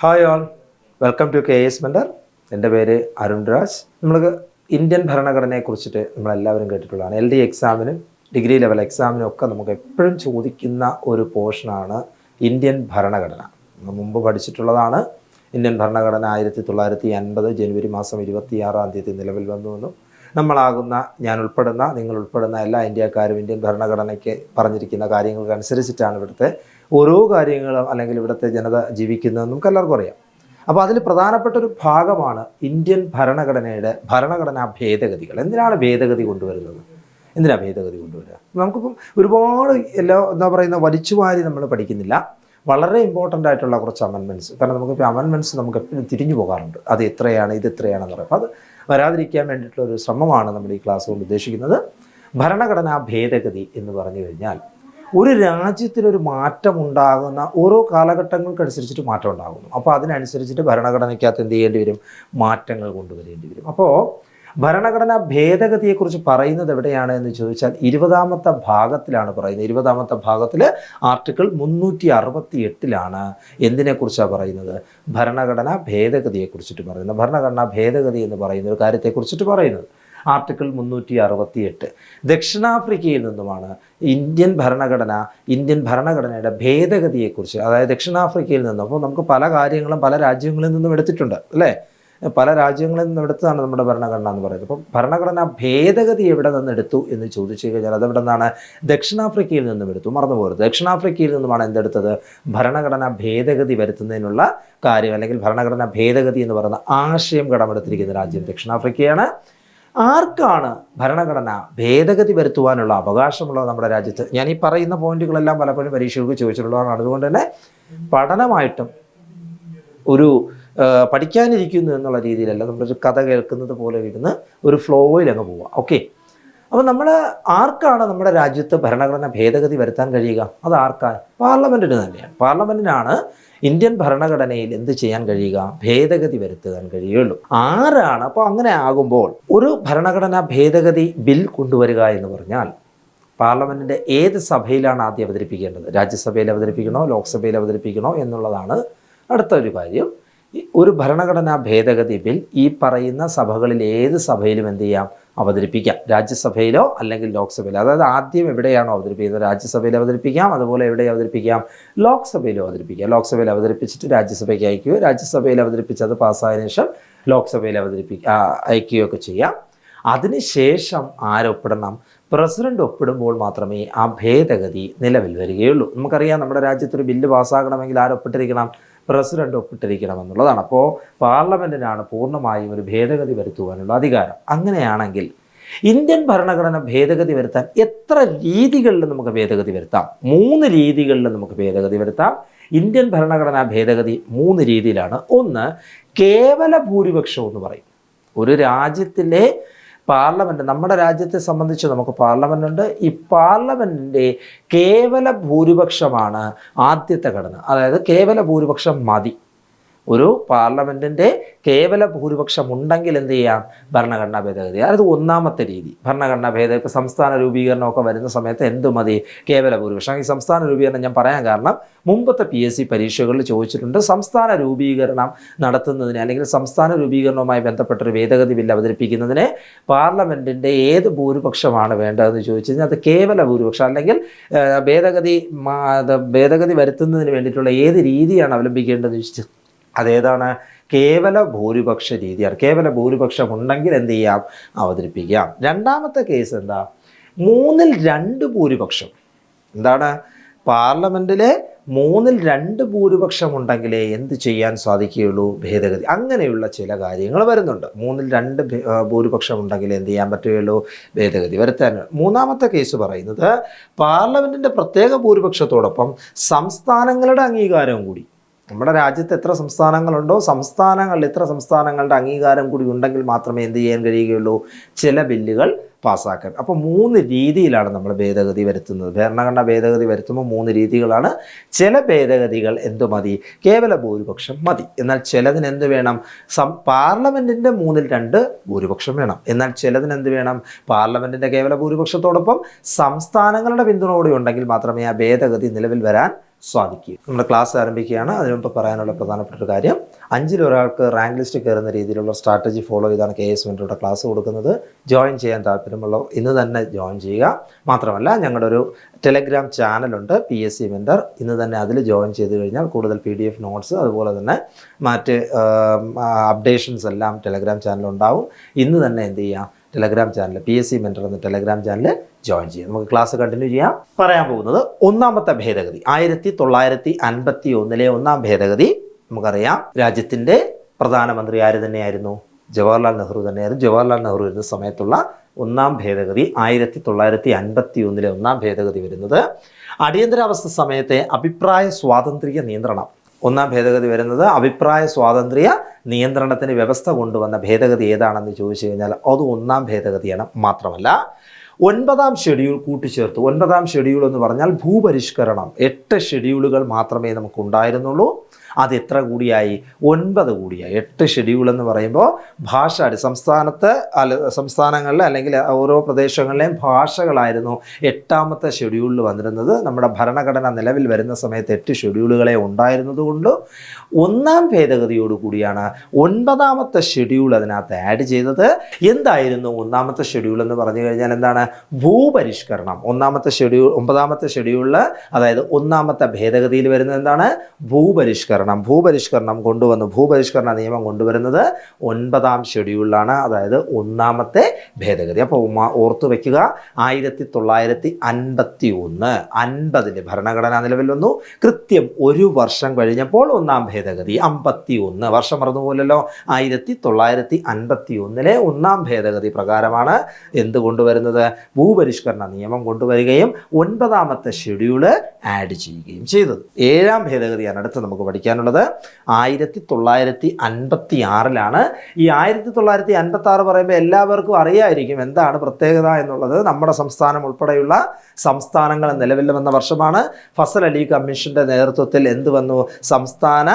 Hi all, welcome to KS mentor. എൻ്റെ പേര് അരുൺ രാജ്. നമ്മൾക്ക് ഇന്ത്യൻ ഭരണഘടനയെക്കുറിച്ചിട്ട് നമ്മളെല്ലാവരും കേട്ടിട്ടുള്ളതാണ്. LD എക്സാമിനും ഡിഗ്രി ലെവൽ എക്സാമിനും ഒക്കെ നമുക്ക് എപ്പോഴും ചോദിക്കുന്ന ഒരു പോർഷനാണ് ഇന്ത്യൻ ഭരണഘടന. നമ്മൾ മുമ്പ് പഠിച്ചിട്ടുള്ളതാണ്. ഇന്ത്യൻ ഭരണഘടന 1950 ജനുവരി മാസം 26-ാം തീയതി നിലവിൽ വന്നുവെന്നും നമ്മളാകുന്ന ഞാൻ ഉൾപ്പെടുന്ന നിങ്ങൾ ഉൾപ്പെടുന്ന എല്ലാ ഇന്ത്യക്കാരും ഇന്ത്യൻ ഭരണഘടനയ്ക്ക് പറഞ്ഞിരിക്കുന്ന കാര്യങ്ങൾക്കനുസരിച്ചിട്ടാണ് ഇവിടുത്തെ ഓരോ കാര്യങ്ങളും അല്ലെങ്കിൽ ഇവിടുത്തെ ജനത ജീവിക്കുന്നതെന്ന് നമുക്ക് എല്ലാവർക്കും അറിയാം. അപ്പോൾ അതിൽ പ്രധാനപ്പെട്ട ഒരു ഭാഗമാണ് ഇന്ത്യൻ ഭരണഘടനാ ഭേദഗതികൾ. എന്തിനാണ് ഭേദഗതി കൊണ്ടുവരുന്നത്? എന്തിനാണ് ഭേദഗതി കൊണ്ടുവരിക? നമുക്കിപ്പം ഒരുപാട് എന്താ പറയുന്ന വലിച്ചുവാരി നമ്മൾ പഠിക്കുന്നില്ല. വളരെ ഇമ്പോർട്ടൻ്റ് ആയിട്ടുള്ള കുറച്ച് അമെൻമെൻറ്റ്സ്. കാരണം നമുക്കിപ്പോൾ അമെൻമെൻറ്റ്സ് നമുക്ക് എപ്പോഴും തിരിഞ്ഞു പോകാറുണ്ട്. അത് എത്രയാണ്, ഇത് എത്രയാണെന്ന് പറയും. അപ്പോൾ അത് വരാതിരിക്കാൻ വേണ്ടിയിട്ടുള്ള ഒരു ശ്രമമാണ് നമ്മൾ ഈ ക്ലാസ് കൊണ്ട് ഉദ്ദേശിക്കുന്നത്. ഭരണഘടനാ ഭേദഗതി എന്ന് പറഞ്ഞു കഴിഞ്ഞാൽ ഒരു രാജ്യത്തിനൊരു മാറ്റം ഉണ്ടാകുന്ന ഓരോ കാലഘട്ടങ്ങൾക്കനുസരിച്ചിട്ട് മാറ്റം ഉണ്ടാകുന്നു. അപ്പോൾ അതിനനുസരിച്ചിട്ട് ഭരണഘടനയ്ക്കകത്ത് എന്ത് ചെയ്യേണ്ടി വരും? മാറ്റങ്ങൾ കൊണ്ടുവരേണ്ടി വരും. അപ്പോൾ ഭരണഘടനാ ഭേദഗതിയെക്കുറിച്ച് പറയുന്നത് എവിടെയാണ് എന്ന് ചോദിച്ചാൽ 20ാമത്തെ ഭാഗത്തിലാണ് പറയുന്നത്. 20ാമത്തെ ഭാഗത്തിൽ ആർട്ടിക്കിൾ 368 എന്തിനെക്കുറിച്ചാണ് പറയുന്നത്? ഭരണഘടനാ ഭേദഗതിയെക്കുറിച്ചിട്ട് പറയുന്നത്. ഭരണഘടനാ ഭേദഗതി എന്ന് പറയുന്ന ഒരു കാര്യത്തെക്കുറിച്ചിട്ട് പറയുന്നത് ആർട്ടിക്കിൾ 368. ദക്ഷിണാഫ്രിക്കയിൽ നിന്നുമാണ് ഇന്ത്യൻ ഭരണഘടനയുടെ ഭേദഗതിയെക്കുറിച്ച്, അതായത് ദക്ഷിണാഫ്രിക്കയിൽ നിന്നും. അപ്പോൾ നമുക്ക് പല കാര്യങ്ങളും പല രാജ്യങ്ങളിൽ നിന്നും എടുത്തിട്ടുണ്ട്, അല്ലേ? പല രാജ്യങ്ങളിൽ നിന്നും എടുത്തതാണ് നമ്മുടെ ഭരണഘടന എന്ന് പറയുന്നത്. അപ്പം ഭരണഘടനാ ഭേദഗതി എവിടെ നിന്ന് എടുത്തു എന്ന് ചോദിച്ചു കഴിഞ്ഞാൽ അതെവിടെ നിന്നാണ്? ദക്ഷിണാഫ്രിക്കയിൽ നിന്നും എടുത്തു. മറന്നുപോകരുത്, ദക്ഷിണാഫ്രിക്കയിൽ നിന്നുമാണ് എന്തെടുത്തത്? ഭരണഘടനാ ഭേദഗതി വരുത്തുന്നതിനുള്ള കാര്യം, അല്ലെങ്കിൽ ഭരണഘടനാ ഭേദഗതി എന്ന് പറയുന്ന ആശയം കടമെടുത്തിരിക്കുന്ന രാജ്യം ദക്ഷിണാഫ്രിക്കയാണ്. ആർക്കാണ് ഭരണഘടന ഭേദഗതി വരുത്തുവാനുള്ള അവകാശമുള്ളത് നമ്മുടെ രാജ്യത്ത്? ഞാൻ ഈ പറയുന്ന പോയിന്റുകളെല്ലാം പലപ്പോഴും പരീക്ഷകൾക്ക് ചോദിച്ചിട്ടുള്ളതാണ്. അതുകൊണ്ട് തന്നെ പഠനമായിട്ടും ഒരു പഠിക്കാനിരിക്കുന്നു എന്നുള്ള രീതിയിലല്ല, നമ്മളൊരു കഥ കേൾക്കുന്നത് പോലെ ഇരുന്ന് ഒരു ഫ്ലോയിൽ അങ്ങ് പോവാം. ഓക്കെ, അപ്പോൾ ആർക്കാണ് നമ്മുടെ രാജ്യത്ത് ഭരണഘടന ഭേദഗതി വരുത്താൻ കഴിയുക? അത് ആർക്കാണ്? പാർലമെൻറ്റിന് തന്നെയാണ്. പാർലമെൻറ്റിനാണ് ഇന്ത്യൻ ഭരണഘടനയിൽ എന്ത് ചെയ്യാൻ കഴിയുക? ഭേദഗതി വരുത്താൻ കഴിയുള്ളൂ. ആരാണ്? അപ്പോൾ അങ്ങനെ ആകുമ്പോൾ ഒരു ഭരണഘടനാ ഭേദഗതി ബിൽ കൊണ്ടുവരിക എന്ന് പറഞ്ഞാൽ പാർലമെൻറ്റിൻ്റെ ഏത് സഭയിലാണ് ആദ്യം അവതരിപ്പിക്കേണ്ടത്? രാജ്യസഭയിൽ അവതരിപ്പിക്കണോ, ലോക്സഭയിൽ അവതരിപ്പിക്കണോ എന്നുള്ളതാണ് അടുത്ത ഒരു കാര്യം. ഒരു ഭരണഘടനാ ഭേദഗതി ബിൽ ഈ പറയുന്ന സഭകളിൽ ഏത് സഭയിലും എന്ത് ചെയ്യാം? അവതരിപ്പിക്കാം. രാജ്യസഭയിലോ അല്ലെങ്കിൽ ലോക്സഭയിലോ. അതായത് ആദ്യം എവിടെയാണോ അവതരിപ്പിക്കുന്നത് രാജ്യസഭയിൽ അവതരിപ്പിക്കാം, അതുപോലെ എവിടെ അവതരിപ്പിക്കാം? ലോക്സഭയിലും അവതരിപ്പിക്കാം. ലോക്സഭയിൽ അവതരിപ്പിച്ചിട്ട് രാജ്യസഭയ്ക്ക് അയക്കുകയോ, രാജ്യസഭയിൽ അവതരിപ്പിച്ചത് പാസ്സായതിനു ശേഷം ലോക്സഭയിൽ അയക്കുകയൊക്കെ ചെയ്യാം. അതിനുശേഷം ആരൊപ്പിടണം? പ്രസിഡന്റ് ഒപ്പിടുമ്പോൾ മാത്രമേ ആ ഭേദഗതി നിലവിൽ വരികയുള്ളൂ. നമുക്കറിയാം, നമ്മുടെ രാജ്യത്തൊരു ബില്ല് പാസ്സാകണമെങ്കിൽ ആരൊപ്പിട്ടിരിക്കണം? പ്രസിഡന്റ് ഒപ്പിട്ടിരിക്കണം എന്നുള്ളതാണ്. അപ്പോൾ പാർലമെൻറ്റിനാണ് പൂർണ്ണമായും ഒരു ഭേദഗതി വരുത്തുവാനുള്ള അധികാരം. അങ്ങനെയാണെങ്കിൽ ഇന്ത്യൻ ഭരണഘടന ഭേദഗതി വരുത്താൻ എത്ര രീതികളിൽ നമുക്ക് ഭേദഗതി വരുത്താം? 3 രീതികളിൽ നമുക്ക് ഭേദഗതി വരുത്താം. ഇന്ത്യൻ ഭരണഘടനാ ഭേദഗതി 3 രീതിയിലാണ്. ഒന്ന്, കേവല ഭൂരിപക്ഷം എന്ന് പറയും. ഒരു രാജ്യത്തിലെ പാർലമെൻറ്റ്, നമ്മുടെ രാജ്യത്തെ സംബന്ധിച്ച് നമുക്ക് പാർലമെൻറ്റുണ്ട്. ഈ പാർലമെൻറ്റിൻ്റെ കേവല ഭൂരിപക്ഷമാണ് ആദ്യത്തെ ഘടന. അതായത് കേവല ഭൂരിപക്ഷം മതി. ഒരു പാർലമെൻറ്റിൻ്റെ കേവല ഭൂരിപക്ഷം ഉണ്ടെങ്കിൽ എന്ത് ചെയ്യാം? ഭരണഘടനാ ഭേദഗതി. അതായത് ഒന്നാമത്തെ രീതി ഭരണഘടനാ ഭേദഗതി. ഇപ്പോൾ സംസ്ഥാന രൂപീകരണമൊക്കെ വരുന്ന സമയത്ത് എന്തു മതി? കേവല ഭൂരിപക്ഷം. ഈ സംസ്ഥാന രൂപീകരണം ഞാൻ പറയാൻ കാരണം മുമ്പത്തെ PSC പരീക്ഷകളിൽ ചോദിച്ചിട്ടുണ്ട്. സംസ്ഥാന രൂപീകരണം നടത്തുന്നതിന് അല്ലെങ്കിൽ സംസ്ഥാന രൂപീകരണവുമായി ബന്ധപ്പെട്ടൊരു ഭേദഗതി ബില്ല് അവതരിപ്പിക്കുന്നതിന് പാർലമെൻറ്റിൻ്റെ ഏത് ഭൂരിപക്ഷമാണ് വേണ്ടതെന്ന് ചോദിച്ചു കഴിഞ്ഞാൽ അത് കേവല ഭൂരിപക്ഷം, അല്ലെങ്കിൽ ഭേദഗതി വരുത്തുന്നതിന് വേണ്ടിയിട്ടുള്ള ഏത് രീതിയാണ് അവലംബിക്കേണ്ടതെന്ന് ചോദിച്ചു അതേതാണ്? കേവല ഭൂരിപക്ഷ രീതിയാണ്. കേവല ഭൂരിപക്ഷം ഉണ്ടെങ്കിൽ എന്ത് ചെയ്യാം? അവതരിപ്പിക്കാം. രണ്ടാമത്തെ കേസ് എന്താ? 2/3 ഭൂരിപക്ഷം. എന്താണ്? പാർലമെൻറ്റിലെ 2/3 ഭൂരിപക്ഷം ഉണ്ടെങ്കിലേ എന്ത് ചെയ്യാൻ സാധിക്കുകയുള്ളൂ? ഭേദഗതി. അങ്ങനെയുള്ള ചില കാര്യങ്ങൾ വരുന്നുണ്ട്. 2/3 ഭൂരിപക്ഷം ഉണ്ടെങ്കിൽ എന്ത് ചെയ്യാൻ പറ്റുകയുള്ളൂ? ഭേദഗതി വരുത്താൻ. മൂന്നാമത്തെ കേസ് പറയുന്നത് പാർലമെൻറ്റിൻ്റെ പ്രത്യേക ഭൂരിപക്ഷത്തോടൊപ്പം സംസ്ഥാനങ്ങളുടെ അംഗീകാരവും കൂടി. നമ്മുടെ രാജ്യത്ത് എത്ര സംസ്ഥാനങ്ങളുണ്ടോ ഇത്ര സംസ്ഥാനങ്ങളുടെ അംഗീകാരം കൂടി ഉണ്ടെങ്കിൽ മാത്രമേ എന്ത് ചെയ്യാൻ കഴിയുകയുള്ളൂ? ചില ബില്ലുകൾ പാസ്സാക്കാൻ. അപ്പോൾ 3 രീതിയിലാണ് നമ്മൾ ഭേദഗതി വരുത്തുന്നത്. ഭരണഘടനാ ഭേദഗതി വരുത്തുമ്പോൾ 3 രീതികളാണ്. ചില ഭേദഗതികൾ എന്തു മതി? കേവല ഭൂരിപക്ഷം മതി. എന്നാൽ ചിലതിന് എന്ത് വേണം? പാർലമെൻറ്റിൻ്റെ 2/3 ഭൂരിപക്ഷം വേണം. എന്നാൽ ചിലതിന് എന്ത് വേണം? പാർലമെൻറ്റിൻ്റെ കേവല ഭൂരിപക്ഷത്തോടൊപ്പം സംസ്ഥാനങ്ങളുടെ പിന്തുണ കൂടി ഉണ്ടെങ്കിൽ മാത്രമേ ആ ഭേദഗതി നിലവിൽ വരാൻ സാധിക്കും. നമ്മുടെ ക്ലാസ് ആരംഭിക്കുകയാണ്. അതിനു മുമ്പ് പറയാനുള്ള പ്രധാനപ്പെട്ട ഒരു കാര്യം, 5-ൽ ഒരാൾക്ക് റാങ്ക് ലിസ്റ്റ് കയറുന്ന രീതിയിലുള്ള സ്ട്രാറ്റജി ഫോളോ ചെയ്താണ് KS മെൻറ്ററുടെ ക്ലാസ് കൊടുക്കുന്നത്. ജോയിൻ ചെയ്യാൻ താല്പര്യമുള്ളവർ ഇന്ന് തന്നെ ജോയിൻ ചെയ്യുക. മാത്രമല്ല ഞങ്ങളുടെ ഒരു ടെലഗ്രാം ചാനലുണ്ട് PSC മെൻറ്റർ. ഇന്ന് തന്നെ അതിൽ ജോയിൻ ചെയ്ത് കഴിഞ്ഞാൽ കൂടുതൽ PDF നോട്ട്സ് അതുപോലെ തന്നെ മറ്റ് അപ്ഡേഷൻസ് എല്ലാം ടെലഗ്രാം ചാനലുണ്ടാവും. ഇന്ന് തന്നെ എന്ത് ചെയ്യുക, ടെലഗ്രാം ചാനൽ PSC മെൻറ്റർ എന്ന ടെലഗ്രാം ചാനൽ ജോയിൻ ചെയ്യാം. നമുക്ക് ക്ലാസ് കണ്ടിന്യൂ ചെയ്യാം. പറയാൻ പോകുന്നത് ഒന്നാമത്തെ ഭേദഗതി, 1951 ഒന്നാം ഭേദഗതി. നമുക്കറിയാം രാജ്യത്തിൻ്റെ പ്രധാനമന്ത്രി ആര് തന്നെയായിരുന്നു? ജവഹർലാൽ നെഹ്റു തന്നെയായിരുന്നു. ജവഹർലാൽ നെഹ്റു ഇരുന്ന സമയത്തുള്ള ഒന്നാം ഭേദഗതി 1951 ഒന്നാം ഭേദഗതി വരുന്നത് അടിയന്തരാവസ്ഥ സമയത്തെ അഭിപ്രായ സ്വാതന്ത്ര്യ നിയന്ത്രണം. ഒന്നാം ഭേദഗതി വരുന്നത് അഭിപ്രായ സ്വാതന്ത്ര്യ നിയന്ത്രണത്തിന് വ്യവസ്ഥ കൊണ്ടുവന്ന ഭേദഗതി ഏതാണെന്ന് ചോദിച്ചു കഴിഞ്ഞാൽ അത് ഒന്നാം ഭേദഗതിയാണ്. മാത്രമല്ല 9ാം ഷെഡ്യൂൾ കൂട്ടിച്ചേർത്തു. 9ാം ഷെഡ്യൂൾ എന്ന് പറഞ്ഞാൽ ഭൂപരിഷ്കരണം. 8 ഷെഡ്യൂളുകൾ മാത്രമേ നമുക്കുണ്ടായിരുന്നുള്ളൂ. അത് എത്ര കൂടിയായി? 9 കൂടിയായി. 8 ഷെഡ്യൂൾ എന്ന് പറയുമ്പോൾ ഭാഷ സംസ്ഥാനങ്ങളിലെ അല്ലെങ്കിൽ ഓരോ പ്രദേശങ്ങളിലെയും ഭാഷകളായിരുന്നു 8ാമത്തെ ഷെഡ്യൂളിൽ വന്നിരുന്നത്. നമ്മുടെ ഭരണഘടന നിലവിൽ വരുന്ന സമയത്ത് 8 ഷെഡ്യൂളുകളെ ഉണ്ടായിരുന്നത് കൊണ്ട് ഒന്നാം ഭേദഗതിയോട് കൂടിയാണ് 9ാമത്തെ ഷെഡ്യൂൾ അതിനകത്ത് ആഡ് ചെയ്തത്. എന്തായിരുന്നു 1ാമത്തെ ഷെഡ്യൂൾ എന്ന് പറഞ്ഞു കഴിഞ്ഞാൽ എന്താണ്? ഭൂപരിഷ്കരണം. 9ാമത്തെ ഷെഡ്യൂളിൽ അതായത് 1ാമത്തെ ഭേദഗതിയിൽ വരുന്നത് എന്താണ്? ഭൂപരിഷ്കരണം കൊണ്ടുവന്നു. ഭൂപരിഷ്കരണ നിയമം കൊണ്ടുവരുന്നത് 9ാം ഷെഡ്യൂളിലാണ്, അതായത് 1ാമത്തെ ഭേദഗതി. അപ്പോൾ ഓർത്തു വയ്ക്കുക, 1951 50 ഭരണഘടന നിലവിൽ വന്നു. കൃത്യം ഒരു വർഷം കഴിഞ്ഞപ്പോൾ ഒന്നാം ഭേദഗതി 51 വർഷം മറന്നുപോലല്ലോ. 1951 ഒന്നാം ഭേദഗതി പ്രകാരമാണ് എന്ത് കൊണ്ടുവരുന്നത്? ഭൂപരിഷ്കരണ നിയമം കൊണ്ടുവരികയും 9ാമത്തെ ഷെഡ്യൂള് ആഡ് ചെയ്യുകയും ചെയ്തത്. 7ാം ഭേദഗതിയാണ് അടുത്ത് നമുക്ക് പഠിക്കാനുള്ളത്. 1956 ഈ 1956 പറയുമ്പോൾ എല്ലാവർക്കും അറിയായിരിക്കും എന്താണ് പ്രത്യേകത എന്നുള്ളത്. നമ്മുടെ സംസ്ഥാനം ഉൾപ്പെടെയുള്ള സംസ്ഥാനങ്ങൾ നിലവിൽ വന്ന വർഷമാണ്. ഫസൽ അലി കമ്മീഷന്റെ നേതൃത്വത്തിൽ എന്ത് വന്നു? സംസ്ഥാന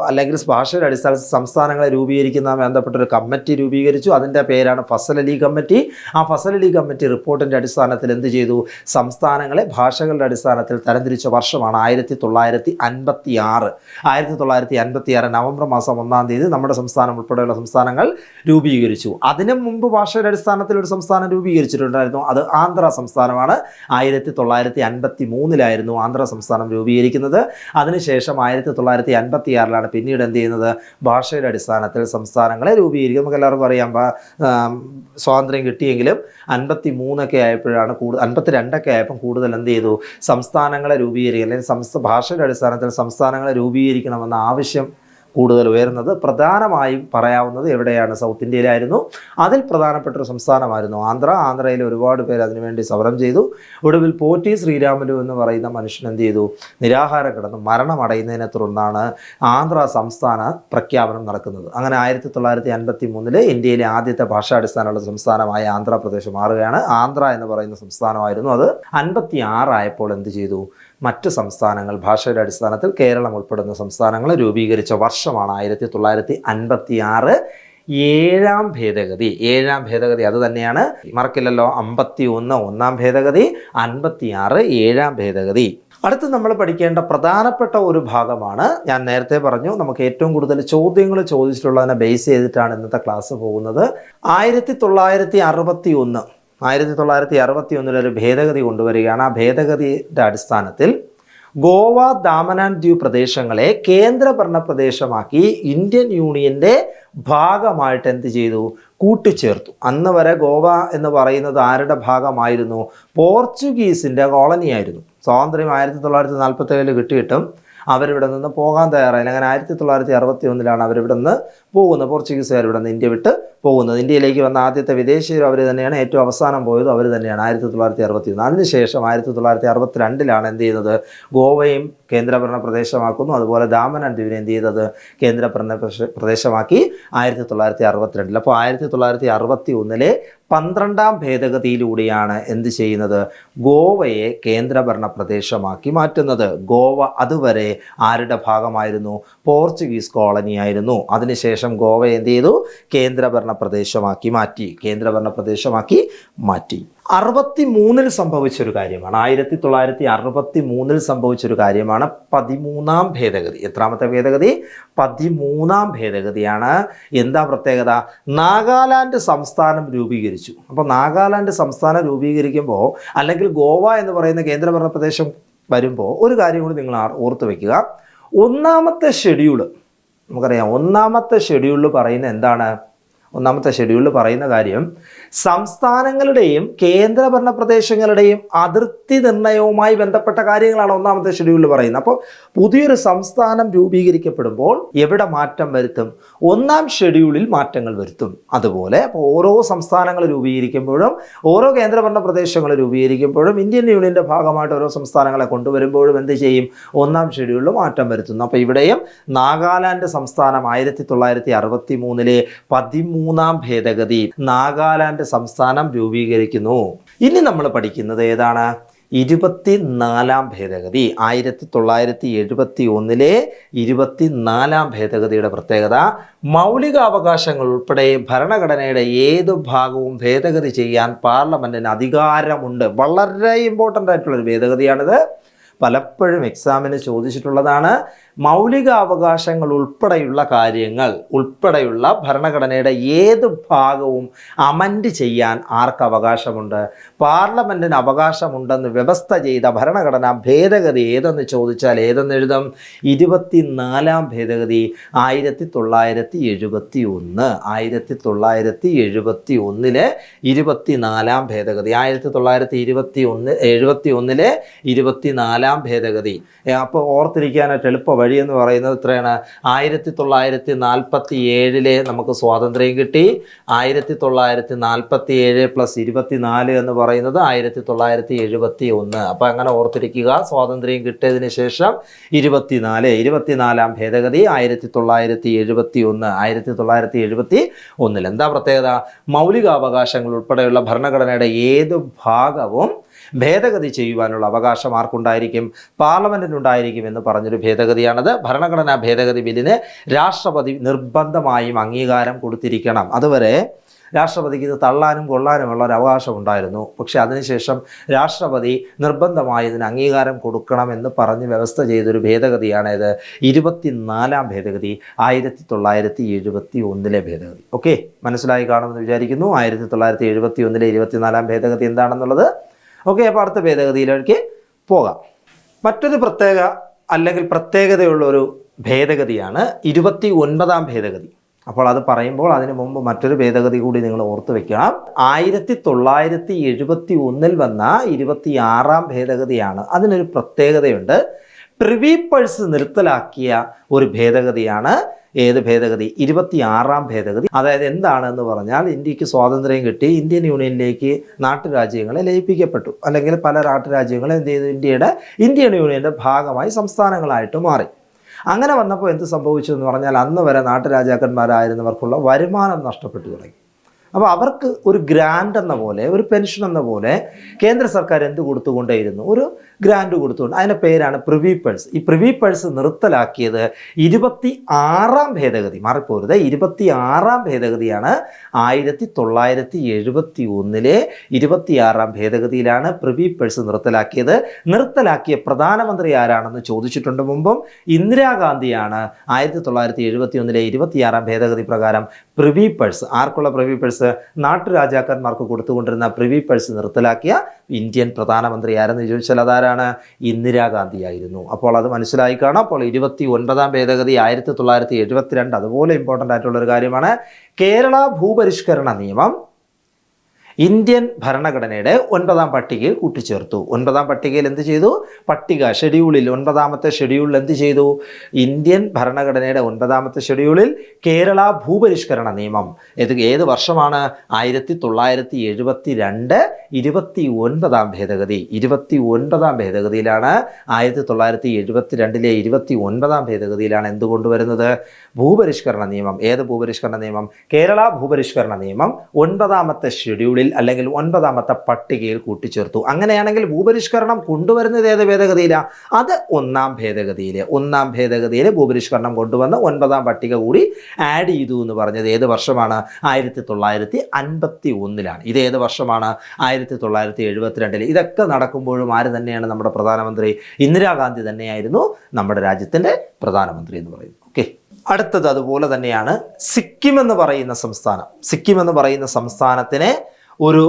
അല്ലെങ്കിൽ ഭാഷയുടെ അടിസ്ഥാനത്തിൽ സംസ്ഥാനങ്ങളെ രൂപീകരിക്കുന്നതുമായി ബന്ധപ്പെട്ടൊരു കമ്മിറ്റി രൂപീകരിച്ചു. അതിൻ്റെ പേരാണ് ഫസൽ അലി കമ്മിറ്റി. ആ ഫസൽ അലി കമ്മിറ്റി റിപ്പോർട്ടിൻ്റെ അടിസ്ഥാനത്തിൽ എന്ത് ചെയ്തു? സംസ്ഥാനങ്ങളെ ഭാഷകളുടെ അടിസ്ഥാനത്തിൽ തരംതിരിച്ച വർഷമാണ് 1956. 1956 നവംബർ മാസം 1-ാം തീയതി നമ്മുടെ സംസ്ഥാനം ഉൾപ്പെടെയുള്ള സംസ്ഥാനങ്ങൾ രൂപീകരിച്ചു. അതിനു മുമ്പ് ഭാഷയുടെ അടിസ്ഥാനത്തിൽ ഒരു സംസ്ഥാനം രൂപീകരിച്ചിട്ടുണ്ടായിരുന്നു. അത് ആന്ധ്ര സംസ്ഥാനമാണ്. 1953 ആന്ധ്ര സംസ്ഥാനം രൂപീകരിക്കുന്നത്. അതിനുശേഷം 1956 പിന്നീട് എന്ത് ചെയ്യുന്നത്? ഭാഷയുടെ അടിസ്ഥാനത്തിൽ സംസ്ഥാനങ്ങളെ രൂപീകരിക്കും. നമുക്ക് എല്ലാവർക്കും അറിയാം, സ്വാതന്ത്ര്യം കിട്ടിയെങ്കിലും 53 ആയപ്പോഴാണ് 52 ആയപ്പോൾ കൂടുതൽ എന്ത് ചെയ്തു? സംസ്ഥാനങ്ങളെ രൂപീകരിക്കുക അല്ലെങ്കിൽ ഭാഷയുടെ അടിസ്ഥാനത്തിൽ സംസ്ഥാനങ്ങളെ രൂപീകരിക്കണമെന്ന ആവശ്യം കൂടുതൽ ഉയർന്നത്. പ്രധാനമായും പറയാവുന്നത് എവിടെയാണ്? സൗത്ത് ഇന്ത്യയിലായിരുന്നു. അതിൽ പ്രധാനപ്പെട്ട ഒരു സംസ്ഥാനമായിരുന്നു ആന്ധ്രയിൽ ഒരുപാട് പേര് അതിനുവേണ്ടി സമരം ചെയ്തു. ഒടുവിൽ പോറ്റി ശ്രീരാമലു എന്ന് പറയുന്ന മനുഷ്യൻ എന്ത് ചെയ്തു? നിരാഹാരം കിടന്ന് മരണമടയുന്നതിനെ തുടർന്നാണ് ആന്ധ്ര സംസ്ഥാന പ്രഖ്യാപനം നടക്കുന്നത്. അങ്ങനെ 1953 ഇന്ത്യയിലെ ആദ്യത്തെ ഭാഷാടിസ്ഥാനമുള്ള സംസ്ഥാനമായ ആന്ധ്രാപ്രദേശ് മാറുകയാണ്. ആന്ധ്ര എന്ന് പറയുന്ന സംസ്ഥാനമായിരുന്നു അത്. 56 ആയപ്പോൾ എന്ത് ചെയ്തു? മറ്റ് സംസ്ഥാനങ്ങൾ ഭാഷയുടെ അടിസ്ഥാനത്തിൽ കേരളം ഉൾപ്പെടുന്ന സംസ്ഥാനങ്ങൾ രൂപീകരിച്ച വർഷമാണ് 1956. 7ാം ഭേദഗതി. 7ാം ഭേദഗതി അത് തന്നെയാണ്, മറക്കില്ലല്ലോ. 51 ഒന്നാം ഭേദഗതി, 56 7ാം ഭേദഗതി. അടുത്ത് നമ്മൾ പഠിക്കേണ്ട പ്രധാനപ്പെട്ട ഒരു ഭാഗമാണ്, ഞാൻ നേരത്തെ പറഞ്ഞു നമുക്ക് ഏറ്റവും കൂടുതൽ ചോദ്യങ്ങൾ ചോദിച്ചിട്ടുള്ളതിനെ ബേസ് ചെയ്തിട്ടാണ് ഇന്നത്തെ ക്ലാസ് പോകുന്നത്. 1961 ഒരു ഭേദഗതി കൊണ്ടുവരികയാണ്. ആ ഭേദഗതിയുടെ അടിസ്ഥാനത്തിൽ ഗോവ, ദാമൻ ആൻഡ് ദ്വീപ് പ്രദേശങ്ങളെ കേന്ദ്രഭരണ പ്രദേശമാക്കി ഇന്ത്യൻ യൂണിയൻ്റെ ഭാഗമായിട്ട് എന്ത് ചെയ്തു? കൂട്ടിച്ചേർത്തു. അന്ന് വരെ ഗോവ എന്ന് പറയുന്നത് ആരുടെ ഭാഗമായിരുന്നു? പോർച്ചുഗീസിൻ്റെ കോളനിയായിരുന്നു. സ്വാതന്ത്ര്യം 1947 കിട്ടിയിട്ടും അവരിവിടെ നിന്ന് പോകാൻ തയ്യാറായില്ല. അങ്ങനെ 1961 അവരിവിടെ നിന്ന് പോകുന്നത്. പോർച്ചുഗീസുകാർ ഇവിടെ നിന്ന് ഇന്ത്യ വിട്ട് പോകുന്നത്. ഇന്ത്യയിലേക്ക് വന്ന ആദ്യത്തെ വിദേശീയർ അവർ തന്നെയാണ്. ഏറ്റവും അവസാനം പോയത് അവർ തന്നെയാണ് 1961. അതിനുശേഷം 1962 എന്ത് ചെയ്യുന്നത്? ഗോവയും കേന്ദ്രഭരണ പ്രദേശമാക്കുന്നു. അതുപോലെ ദാമൻ ആൻഡ് ദ്വീപിനെ എന്ത് ചെയ്തത്? കേന്ദ്രഭരണ പ്രദേശമാക്കി 1962. അപ്പോൾ 1961 12ാം ഭേദഗതിയിലൂടെയാണ് എന്ത് ചെയ്യുന്നത്? ഗോവയെ കേന്ദ്രഭരണ പ്രദേശമാക്കി മാറ്റുന്നത്. ഗോവ അതുവരെ ആരുടെ ഭാഗമായിരുന്നു? പോർച്ചുഗീസ് കോളനിയായിരുന്നു. അതിനുശേഷം ഗോവയെ എന്ത് ചെയ്തു? കേന്ദ്രഭരണ പ്രദേശമാക്കി മാറ്റി. 1963 സംഭവിച്ചൊരു കാര്യമാണ്. 1963 സംഭവിച്ചൊരു കാര്യമാണ് 13ാം ഭേദഗതി. എത്രാമത്തെ ഭേദഗതി? 13ാം ഭേദഗതിയാണ്. എന്താ പ്രത്യേകത? നാഗാലാൻഡ് സംസ്ഥാനം രൂപീകരിച്ചു. അപ്പോൾ നാഗാലാൻഡ് സംസ്ഥാനം രൂപീകരിക്കുമ്പോൾ, അല്ലെങ്കിൽ ഗോവ എന്ന് പറയുന്ന കേന്ദ്രഭരണ പ്രദേശം വരുമ്പോൾ, ഒരു കാര്യം കൂടി നിങ്ങൾ ഓർത്ത് വയ്ക്കുക. ഒന്നാമത്തെ ഷെഡ്യൂള് നമുക്കറിയാം. ഒന്നാമത്തെ ഷെഡ്യൂളിൽ പറയുന്ന എന്താണ്? ഒന്നാമത്തെ ഷെഡ്യൂളിൽ പറയുന്ന കാര്യം സംസ്ഥാനങ്ങളുടെയും കേന്ദ്രഭരണ പ്രദേശങ്ങളുടെയും അതിർത്തി നിർണയവുമായി ബന്ധപ്പെട്ട കാര്യങ്ങളാണ് ഒന്നാമത്തെ ഷെഡ്യൂളിൽ പറയുന്നത്. അപ്പോൾ പുതിയൊരു സംസ്ഥാനം രൂപീകരിക്കപ്പെടുമ്പോൾ എവിടെ മാറ്റം വരുത്തും? ഒന്നാം ഷെഡ്യൂളിൽ മാറ്റങ്ങൾ വരുത്തും. അതുപോലെ അപ്പോൾ ഓരോ സംസ്ഥാനങ്ങൾ രൂപീകരിക്കുമ്പോഴും ഓരോ കേന്ദ്രഭരണ പ്രദേശങ്ങൾ രൂപീകരിക്കുമ്പോഴും ഇന്ത്യൻ യൂണിയൻ്റെ ഭാഗമായിട്ട് ഓരോ സംസ്ഥാനങ്ങളെ കൊണ്ടുവരുമ്പോഴും എന്ത് ചെയ്യും? ഒന്നാം ഷെഡ്യൂളിൽ മാറ്റം വരുത്തുന്നു. അപ്പോൾ ഇവിടെയും നാഗാലാൻഡ് സംസ്ഥാനം 1963 13ാം ഭേദഗതി നാഗാലാൻഡ് സംസ്ഥാനം രൂപീകരിക്കുന്നു. ഇനി നമ്മൾ പഠിക്കുന്നത് ഏതാണ്? 24ാം ഭേദഗതി. 1971 24ാം ഭേദഗതിയുടെ പ്രത്യേകത, മൗലികാവകാശങ്ങൾ ഉൾപ്പെടെ ഭരണഘടനയുടെ ഏത് ഭാഗവും ഭേദഗതി ചെയ്യാൻ പാർലമെന്റിന് അധികാരമുണ്ട്. വളരെ ഇമ്പോർട്ടൻ്റ് ആയിട്ടുള്ളൊരു ഭേദഗതിയാണിത്. പലപ്പോഴും എക്സാമിന് ചോദിച്ചിട്ടുള്ളതാണ്. മൗലികാവകാശങ്ങൾ ഉൾപ്പെടെയുള്ള കാര്യങ്ങൾ ഉൾപ്പെടെയുള്ള ഭരണഘടനയുടെ ഏത് ഭാഗവും അമെൻഡ് ചെയ്യാൻ ആർക്ക് അവകാശമുണ്ട്? പാർലമെൻറ്റിന് അവകാശമുണ്ടെന്ന് വ്യവസ്ഥ ചെയ്ത ഭരണഘടനാ ഭേദഗതി ഏതെന്ന് ചോദിച്ചാൽ ഏതെന്ന് എഴുതും? 24ാം ഭേദഗതി 1971. 1971 24ാം ഭേദഗതി. 1971 24ാം ഭേദഗതി. അപ്പോൾ ഓർത്തിരിക്കാനായിട്ട് എളുപ്പ വഴി എന്ന് പറയുന്നത് ഇത്രയാണ്. 1947 നമുക്ക് സ്വാതന്ത്ര്യം കിട്ടി. 1947 + 24 എന്ന് പറയുന്നത് 1971. അപ്പോൾ അങ്ങനെ ഓർത്തിരിക്കുക. സ്വാതന്ത്ര്യം കിട്ടിയതിന് ശേഷം 24ാം ഭേദഗതി 1971. 1971 എന്താ പ്രത്യേകത? മൗലികാവകാശങ്ങൾ ഉൾപ്പെടെയുള്ള ഭരണഘടനയുടെ ഏത് ഭാഗവും ഭേദഗതി ചെയ്യുവാനുള്ള അവകാശം ആർക്കുണ്ടായിരിക്കും? പാർലമെന്റിനുണ്ടായിരിക്കും എന്ന് പറഞ്ഞൊരു ഭേദഗതിയാണത്. ഭരണഘടനാ ഭേദഗതി ബില്ലിന് രാഷ്ട്രപതി നിർബന്ധമായും അംഗീകാരം കൊടുത്തിരിക്കണം. അതുവരെ രാഷ്ട്രപതിക്ക് ഇത് തള്ളാനും കൊള്ളാനുമുള്ള ഒരു അവകാശം ഉണ്ടായിരുന്നു. പക്ഷെ അതിനുശേഷം രാഷ്ട്രപതി നിർബന്ധമായി ഇതിന് അംഗീകാരം കൊടുക്കണമെന്ന് പറഞ്ഞ് വ്യവസ്ഥ ചെയ്തൊരു ഭേദഗതിയാണ് ഇത് 24ാം ഭേദഗതി 1971 ഭേദഗതി. ഓക്കെ, മനസ്സിലായി കാണുമെന്ന് വിചാരിക്കുന്നു. 1971 24ാം ഭേദഗതി എന്താണെന്നുള്ളത്. ഓക്കെ, അപ്പോൾ അടുത്ത ഭേദഗതിയിലേക്ക് പോകാം. മറ്റൊരു പ്രത്യേകതയുള്ള ഒരു ഭേദഗതിയാണ് 29ാം ഭേദഗതി. അപ്പോൾ അത് പറയുമ്പോൾ അതിനു മുമ്പ് മറ്റൊരു ഭേദഗതി കൂടി നിങ്ങൾ ഓർത്ത് വെക്കണം. 1971 വന്ന 26ാം ഭേദഗതിയാണ്. അതിനൊരു പ്രത്യേകതയുണ്ട്. പ്രിവി പഴ്സ് നിർത്തലാക്കിയ ഒരു ഭേദഗതിയാണ്. ഏത് ഭേദഗതി? 26ാം ഭേദഗതി. അതായത് എന്താണെന്ന് പറഞ്ഞാൽ, ഇന്ത്യക്ക് സ്വാതന്ത്ര്യം കിട്ടി, ഇന്ത്യൻ യൂണിയനിലേക്ക് നാട്ടുരാജ്യങ്ങളെ ലയിപ്പിക്കപ്പെട്ടു, അല്ലെങ്കിൽ പല നാട്ടുരാജ്യങ്ങളും എന്ത് ചെയ്തു? ഇന്ത്യൻ യൂണിയൻ്റെ ഭാഗമായി സംസ്ഥാനങ്ങളായിട്ട് മാറി. അങ്ങനെ വന്നപ്പോൾ എന്ത് സംഭവിച്ചു എന്ന് പറഞ്ഞാൽ, അന്ന് വരെ നാട്ടുരാജാക്കന്മാരായിരുന്നവർക്കുള്ള വരുമാനം നഷ്ടപ്പെട്ടു തുടങ്ങി. അപ്പോൾ അവർക്ക് ഒരു ഗ്രാൻഡ് എന്ന പോലെ, ഒരു പെൻഷൻ എന്ന പോലെ കേന്ദ്ര സർക്കാർ എന്ത് കൊടുത്തുകൊണ്ടേയിരുന്നു? ഒരു ഗ്രാൻഡ് കൊടുത്തുകൊണ്ട്. അതിൻ്റെ പേരാണ് പ്രിവി പഴ്സ്. ഈ പ്രിവി പഴ്സ് നിർത്തലാക്കിയത് 26ാം ഭേദഗതി. മാറിപ്പോരുത്, 26ാം ഭേദഗതിയാണ്. 1971 26ാം ഭേദഗതിയിലാണ് പ്രിവി പഴ്സ് നിർത്തലാക്കിയത്. നിർത്തലാക്കിയ പ്രധാനമന്ത്രി ആരാണെന്ന് ചോദിച്ചിട്ടുണ്ട് മുമ്പും. ഇന്ദിരാഗാന്ധിയാണ് 1971 26ാം ഭേദഗതി പ്രകാരം പ്രിവി പഴ്സ്, ആർക്കുള്ള പ്രിവി പഴ്സ്? നാട്ടുരാജാക്കന്മാർക്ക് കൊടുത്തുകൊണ്ടിരുന്ന പ്രിവി പഴ്സ് നിർത്തലാക്കിയ ഇന്ത്യൻ പ്രധാനമന്ത്രി ആരെന്ന് ചോദിച്ചാൽ അതാരാണ്? ഇന്ദിരാഗാന്ധി ആയിരുന്നു. അപ്പോൾ അത് മനസ്സിലായി കാണാം. അപ്പോൾ 29ാം ഭേദഗതി 1972. അതുപോലെ ഇമ്പോർട്ടൻ്റ് ആയിട്ടുള്ളൊരു കാര്യമാണ്. കേരള ഭൂപരിഷ്കരണ നിയമം ഇന്ത്യൻ ഭരണഘടനയുടെ 9ാം പട്ടികയിൽ കൂട്ടിച്ചേർത്തു. 9ാം പട്ടികയിൽ എന്ത് ചെയ്തു? ഷെഡ്യൂളിൽ 9ാമത്തെ ഷെഡ്യൂളിൽ എന്ത് ചെയ്തു? ഇന്ത്യൻ ഭരണഘടനയുടെ 9ാമത്തെ ഷെഡ്യൂളിൽ കേരള ഭൂപരിഷ്കരണ നിയമം ഏത് വർഷമാണ്? 1972 29ാം ഭേദഗതി. 29ാം ഭേദഗതിയിലാണ് 1972 29ാം ഭേദഗതിയിലാണ് എന്ത് കൊണ്ടുവരുന്നത്? ഭൂപരിഷ്കരണ നിയമം. ഏത് ഭൂപരിഷ്കരണ നിയമം? കേരള ഭൂപരിഷ്കരണ നിയമം 9ാമത്തെ ഷെഡ്യൂളിൽ ഷെഡ്യൂളിൽ അല്ലെങ്കിൽ 9ാമത്തെ പട്ടികയിൽ കൂട്ടിച്ചേർത്തു. അങ്ങനെയാണെങ്കിൽ ഭൂപരിഷ്കരണം കൊണ്ടുവരുന്നത് ഏത് ഭേദഗതിയിലാണ്? അത് 1ാം ഭേദഗതിയിൽ. 1ാം ഭേദഗതിയിൽ ഭൂപരിഷ്കരണം കൊണ്ടുവന്ന് 9ാം പട്ടിക കൂടി ആഡ് ചെയ്തു എന്ന് പറഞ്ഞത് ഏത് വർഷമാണ്? 1951. ഇത് ഏത് വർഷമാണ്? 1972. ഇതൊക്കെ നടക്കുമ്പോഴും ആര് തന്നെയാണ് നമ്മുടെ പ്രധാനമന്ത്രി? ഇന്ദിരാഗാന്ധി തന്നെയായിരുന്നു നമ്മുടെ രാജ്യത്തിൻ്റെ പ്രധാനമന്ത്രി എന്ന് പറയുന്നത്. ഓക്കെ, അടുത്തത് അതുപോലെ തന്നെയാണ് സിക്കിം എന്ന് പറയുന്ന സംസ്ഥാനം. സിക്കിം എന്ന് പറയുന്ന സംസ്ഥാനത്തിനെ ഒരു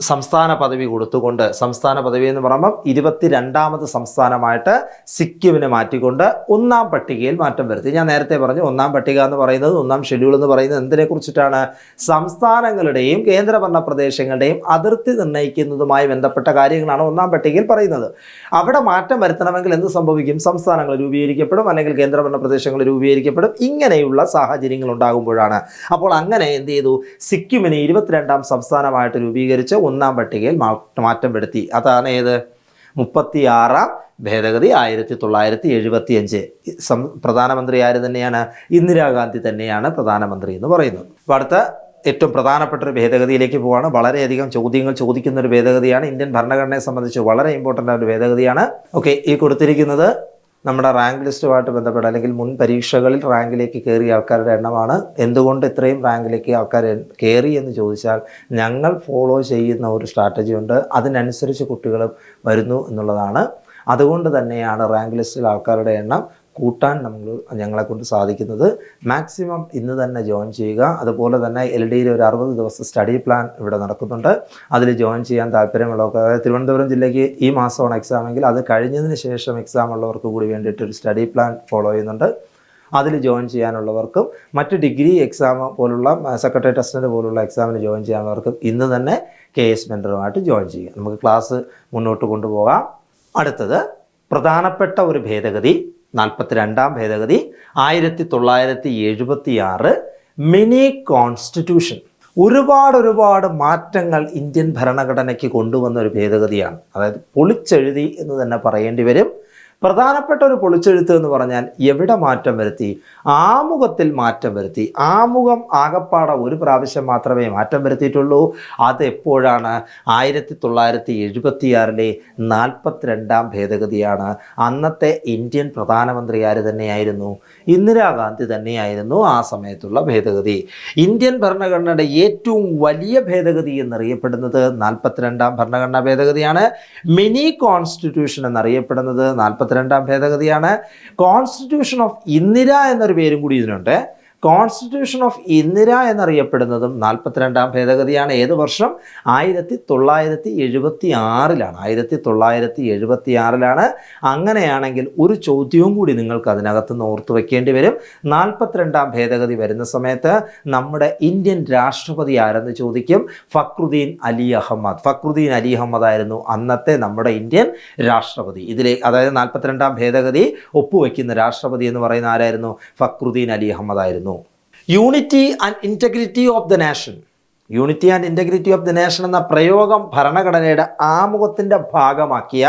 സംസ്ഥാന പദവി കൊടുത്തുകൊണ്ട്, സംസ്ഥാന പദവി എന്ന് പറയുമ്പം 22ാമത് സംസ്ഥാനമായിട്ട് സിക്കിമിനെ മാറ്റിക്കൊണ്ട് 1ാം പട്ടികയിൽ മാറ്റം വരുത്തി. ഞാൻ നേരത്തെ പറഞ്ഞു 1ാം പട്ടിക എന്ന് പറയുന്നത്, 1ാം ഷെഡ്യൂൾ എന്ന് പറയുന്നത് എന്തിനെ കുറിച്ചിട്ടാണ്? സംസ്ഥാനങ്ങളുടെയും കേന്ദ്രഭരണ പ്രദേശങ്ങളുടെയും അതിർത്തി നിർണ്ണയിക്കുന്നതുമായി ബന്ധപ്പെട്ട കാര്യങ്ങളാണ് 1ാം പട്ടികയിൽ പറയുന്നത്. അവിടെ മാറ്റം വരുത്തണമെങ്കിൽ എന്ത് സംഭവിക്കും? സംസ്ഥാനങ്ങൾ രൂപീകരിക്കപ്പെടും, അല്ലെങ്കിൽ കേന്ദ്രഭരണ പ്രദേശങ്ങൾ രൂപീകരിക്കപ്പെടും. ഇങ്ങനെയുള്ള സാഹചര്യങ്ങൾ ഉണ്ടാകുമ്പോഴാണ്. അപ്പോൾ അങ്ങനെ എന്ത് ചെയ്തു? സിക്കിമിനെ 22ാം സംസ്ഥാനമായിട്ട് രൂപീകരിച്ച് 1ാം പട്ടികയിൽ മാറ്റം വരുത്തി. അതാണ് ഏത്? 36ാം ഭേദഗതി 1975. പ്രധാനമന്ത്രി ആര് തന്നെയാണ്? ഇന്ദിരാഗാന്ധി തന്നെയാണ് പ്രധാനമന്ത്രി എന്ന് പറയുന്നത്. അപ്പോൾ അടുത്ത ഏറ്റവും പ്രധാനപ്പെട്ട ഒരു ഭേദഗതിയിലേക്ക് പോവാണ്. വളരെയധികം ചോദ്യങ്ങൾ ചോദിക്കുന്ന ഒരു ഭേദഗതിയാണ്. ഇന്ത്യൻ ഭരണഘടനയെ സംബന്ധിച്ച് വളരെ ഇമ്പോർട്ടൻ്റ് ആയ ഒരു ഭേദഗതിയാണ്. ഓക്കെ, ഈ കൊടുത്തിരിക്കുന്നത് നമ്മുടെ റാങ്ക് ലിസ്റ്റുമായിട്ട് ബന്ധപ്പെട്ട അല്ലെങ്കിൽ മുൻ പരീക്ഷകളിൽ റാങ്കിലേക്ക് കയറിയ ആൾക്കാരുടെ എണ്ണമാണ്. എന്തുകൊണ്ട് ഇത്രയും റാങ്കിലേക്ക് ആൾക്കാർ കയറി എന്ന് ചോദിച്ചാൽ, ഞങ്ങൾ ഫോളോ ചെയ്യുന്ന ഒരു സ്ട്രാറ്റജി ഉണ്ട്, അതിനനുസരിച്ച് കുട്ടികൾ വരുന്നു എന്നുള്ളതാണ്. അതുകൊണ്ട് തന്നെയാണ് റാങ്ക് ലിസ്റ്റിൽ ആൾക്കാരുടെ എണ്ണം കൂട്ടാൻ ഞങ്ങളെക്കൊണ്ട് സാധിക്കുന്നത്. മാക്സിമം ഇന്ന് തന്നെ ജോയിൻ ചെയ്യുക. അതുപോലെ തന്നെ LDയിൽ ഒരു 60 ദിവസത്തെ സ്റ്റഡി പ്ലാൻ ഇവിടെ നടക്കുന്നുണ്ട്. അതിൽ ജോയിൻ ചെയ്യാൻ താല്പര്യമുള്ളവർക്ക്, അതായത് തിരുവനന്തപുരം ജില്ലയ്ക്ക് ഈ മാസമാണ് എക്സാം എങ്കിൽ അത് കഴിഞ്ഞതിന് ശേഷം എക്സാം ഉള്ളവർക്ക് കൂടി വേണ്ടിയിട്ട് ഒരു സ്റ്റഡി പ്ലാൻ ഫോളോ ചെയ്യുന്നുണ്ട്. അതിൽ ജോയിൻ ചെയ്യാനുള്ളവർക്കും മറ്റ് ഡിഗ്രി എക്സാം പോലുള്ള സെക്രട്ടറി ടെസ്റ്റിൻ്റെ പോലുള്ള എക്സാമിന് ജോയിൻ ചെയ്യാനുള്ളവർക്കും ഇന്ന് തന്നെ KS മെൻറ്ററുമായിട്ട് ജോയിൻ ചെയ്യുക. നമുക്ക് ക്ലാസ് മുന്നോട്ട് കൊണ്ടുപോകാം. അടുത്തത് പ്രധാനപ്പെട്ട ഒരു ഭേദഗതി, 42ാം ഭേദഗതി 1976 മിനി കോൺസ്റ്റിറ്റ്യൂഷൻ. ഒരുപാട് മാറ്റങ്ങൾ ഇന്ത്യൻ ഭരണഘടനയ്ക്ക് കൊണ്ടുവന്ന ഒരു ഭേദഗതിയാണ്. അതായത് പൊളിച്ചെഴുതി എന്ന് തന്നെ പറയേണ്ടി വരും. പ്രധാനപ്പെട്ട ഒരു പൊളിച്ചെഴുത്ത് എന്ന് പറഞ്ഞാൽ എവിടെ മാറ്റം വരുത്തി? ആമുഖത്തിൽ മാറ്റം വരുത്തി. ആമുഖം ആകപ്പാടെ ഒരു പ്രാവശ്യം മാത്രമേ മാറ്റം വരുത്തിയിട്ടുള്ളൂ. അത് എപ്പോഴാണ്? 1976 42ാം ഭേദഗതിയാണ്. അന്നത്തെ ഇന്ത്യൻ പ്രധാനമന്ത്രി ആര് തന്നെയായിരുന്നു? ഇന്ദിരാഗാന്ധി തന്നെയായിരുന്നു ആ സമയത്തുള്ള ഭേദഗതി. ഇന്ത്യൻ ഭരണഘടനയുടെ ഏറ്റവും വലിയ ഭേദഗതി എന്നറിയപ്പെടുന്നത് 42ാം ഭരണഘടനാ ഭേദഗതിയാണ്. മിനി കോൺസ്റ്റിറ്റ്യൂഷൻ എന്നറിയപ്പെടുന്നത് 42ാം ഭേദഗതിയാണ്. കോൺസ്റ്റിറ്റ്യൂഷൻ ഓഫ് ഇന്ദിര എന്നൊരു പേരും കൂടി ഇതിനുണ്ട്. കോൺസ്റ്റിറ്റ്യൂഷൻ ഓഫ് ഇന്ദിര എന്നറിയപ്പെടുന്നതും 42ാം ഭേദഗതിയാണ്. ഏത് വർഷം? 1976ലാണ്. 1976ലാണ്. അങ്ങനെയാണെങ്കിൽ ഒരു ചോദ്യവും കൂടി നിങ്ങൾക്ക് അതിനകത്തുനിന്ന് ഓർത്തു വയ്ക്കേണ്ടി വരും. 42ാം ഭേദഗതി വരുന്ന സമയത്ത് നമ്മുടെ ഇന്ത്യൻ രാഷ്ട്രപതി ആരെന്ന് ചോദിക്കും. ഫക്രുദ്ദീൻ അലി അഹമ്മദ്. ഫക്രുദ്ദീൻ അലി അഹമ്മദ് ആയിരുന്നു അന്നത്തെ നമ്മുടെ ഇന്ത്യൻ രാഷ്ട്രപതി. അതായത് 42ാം ഭേദഗതി ഒപ്പുവെക്കുന്ന രാഷ്ട്രപതി എന്ന് പറയുന്ന ആരായിരുന്നു? ഫക്രുദ്ദീൻ അലി അഹമ്മദ് ആയിരുന്നു. Unity and integrity of the nation. Unity and integrity of the nation എന്ന പ്രയോഗം ഭരണഘടനയുടെ ആമുഖത്തിൻ്റെ ഭാഗമാക്കിയ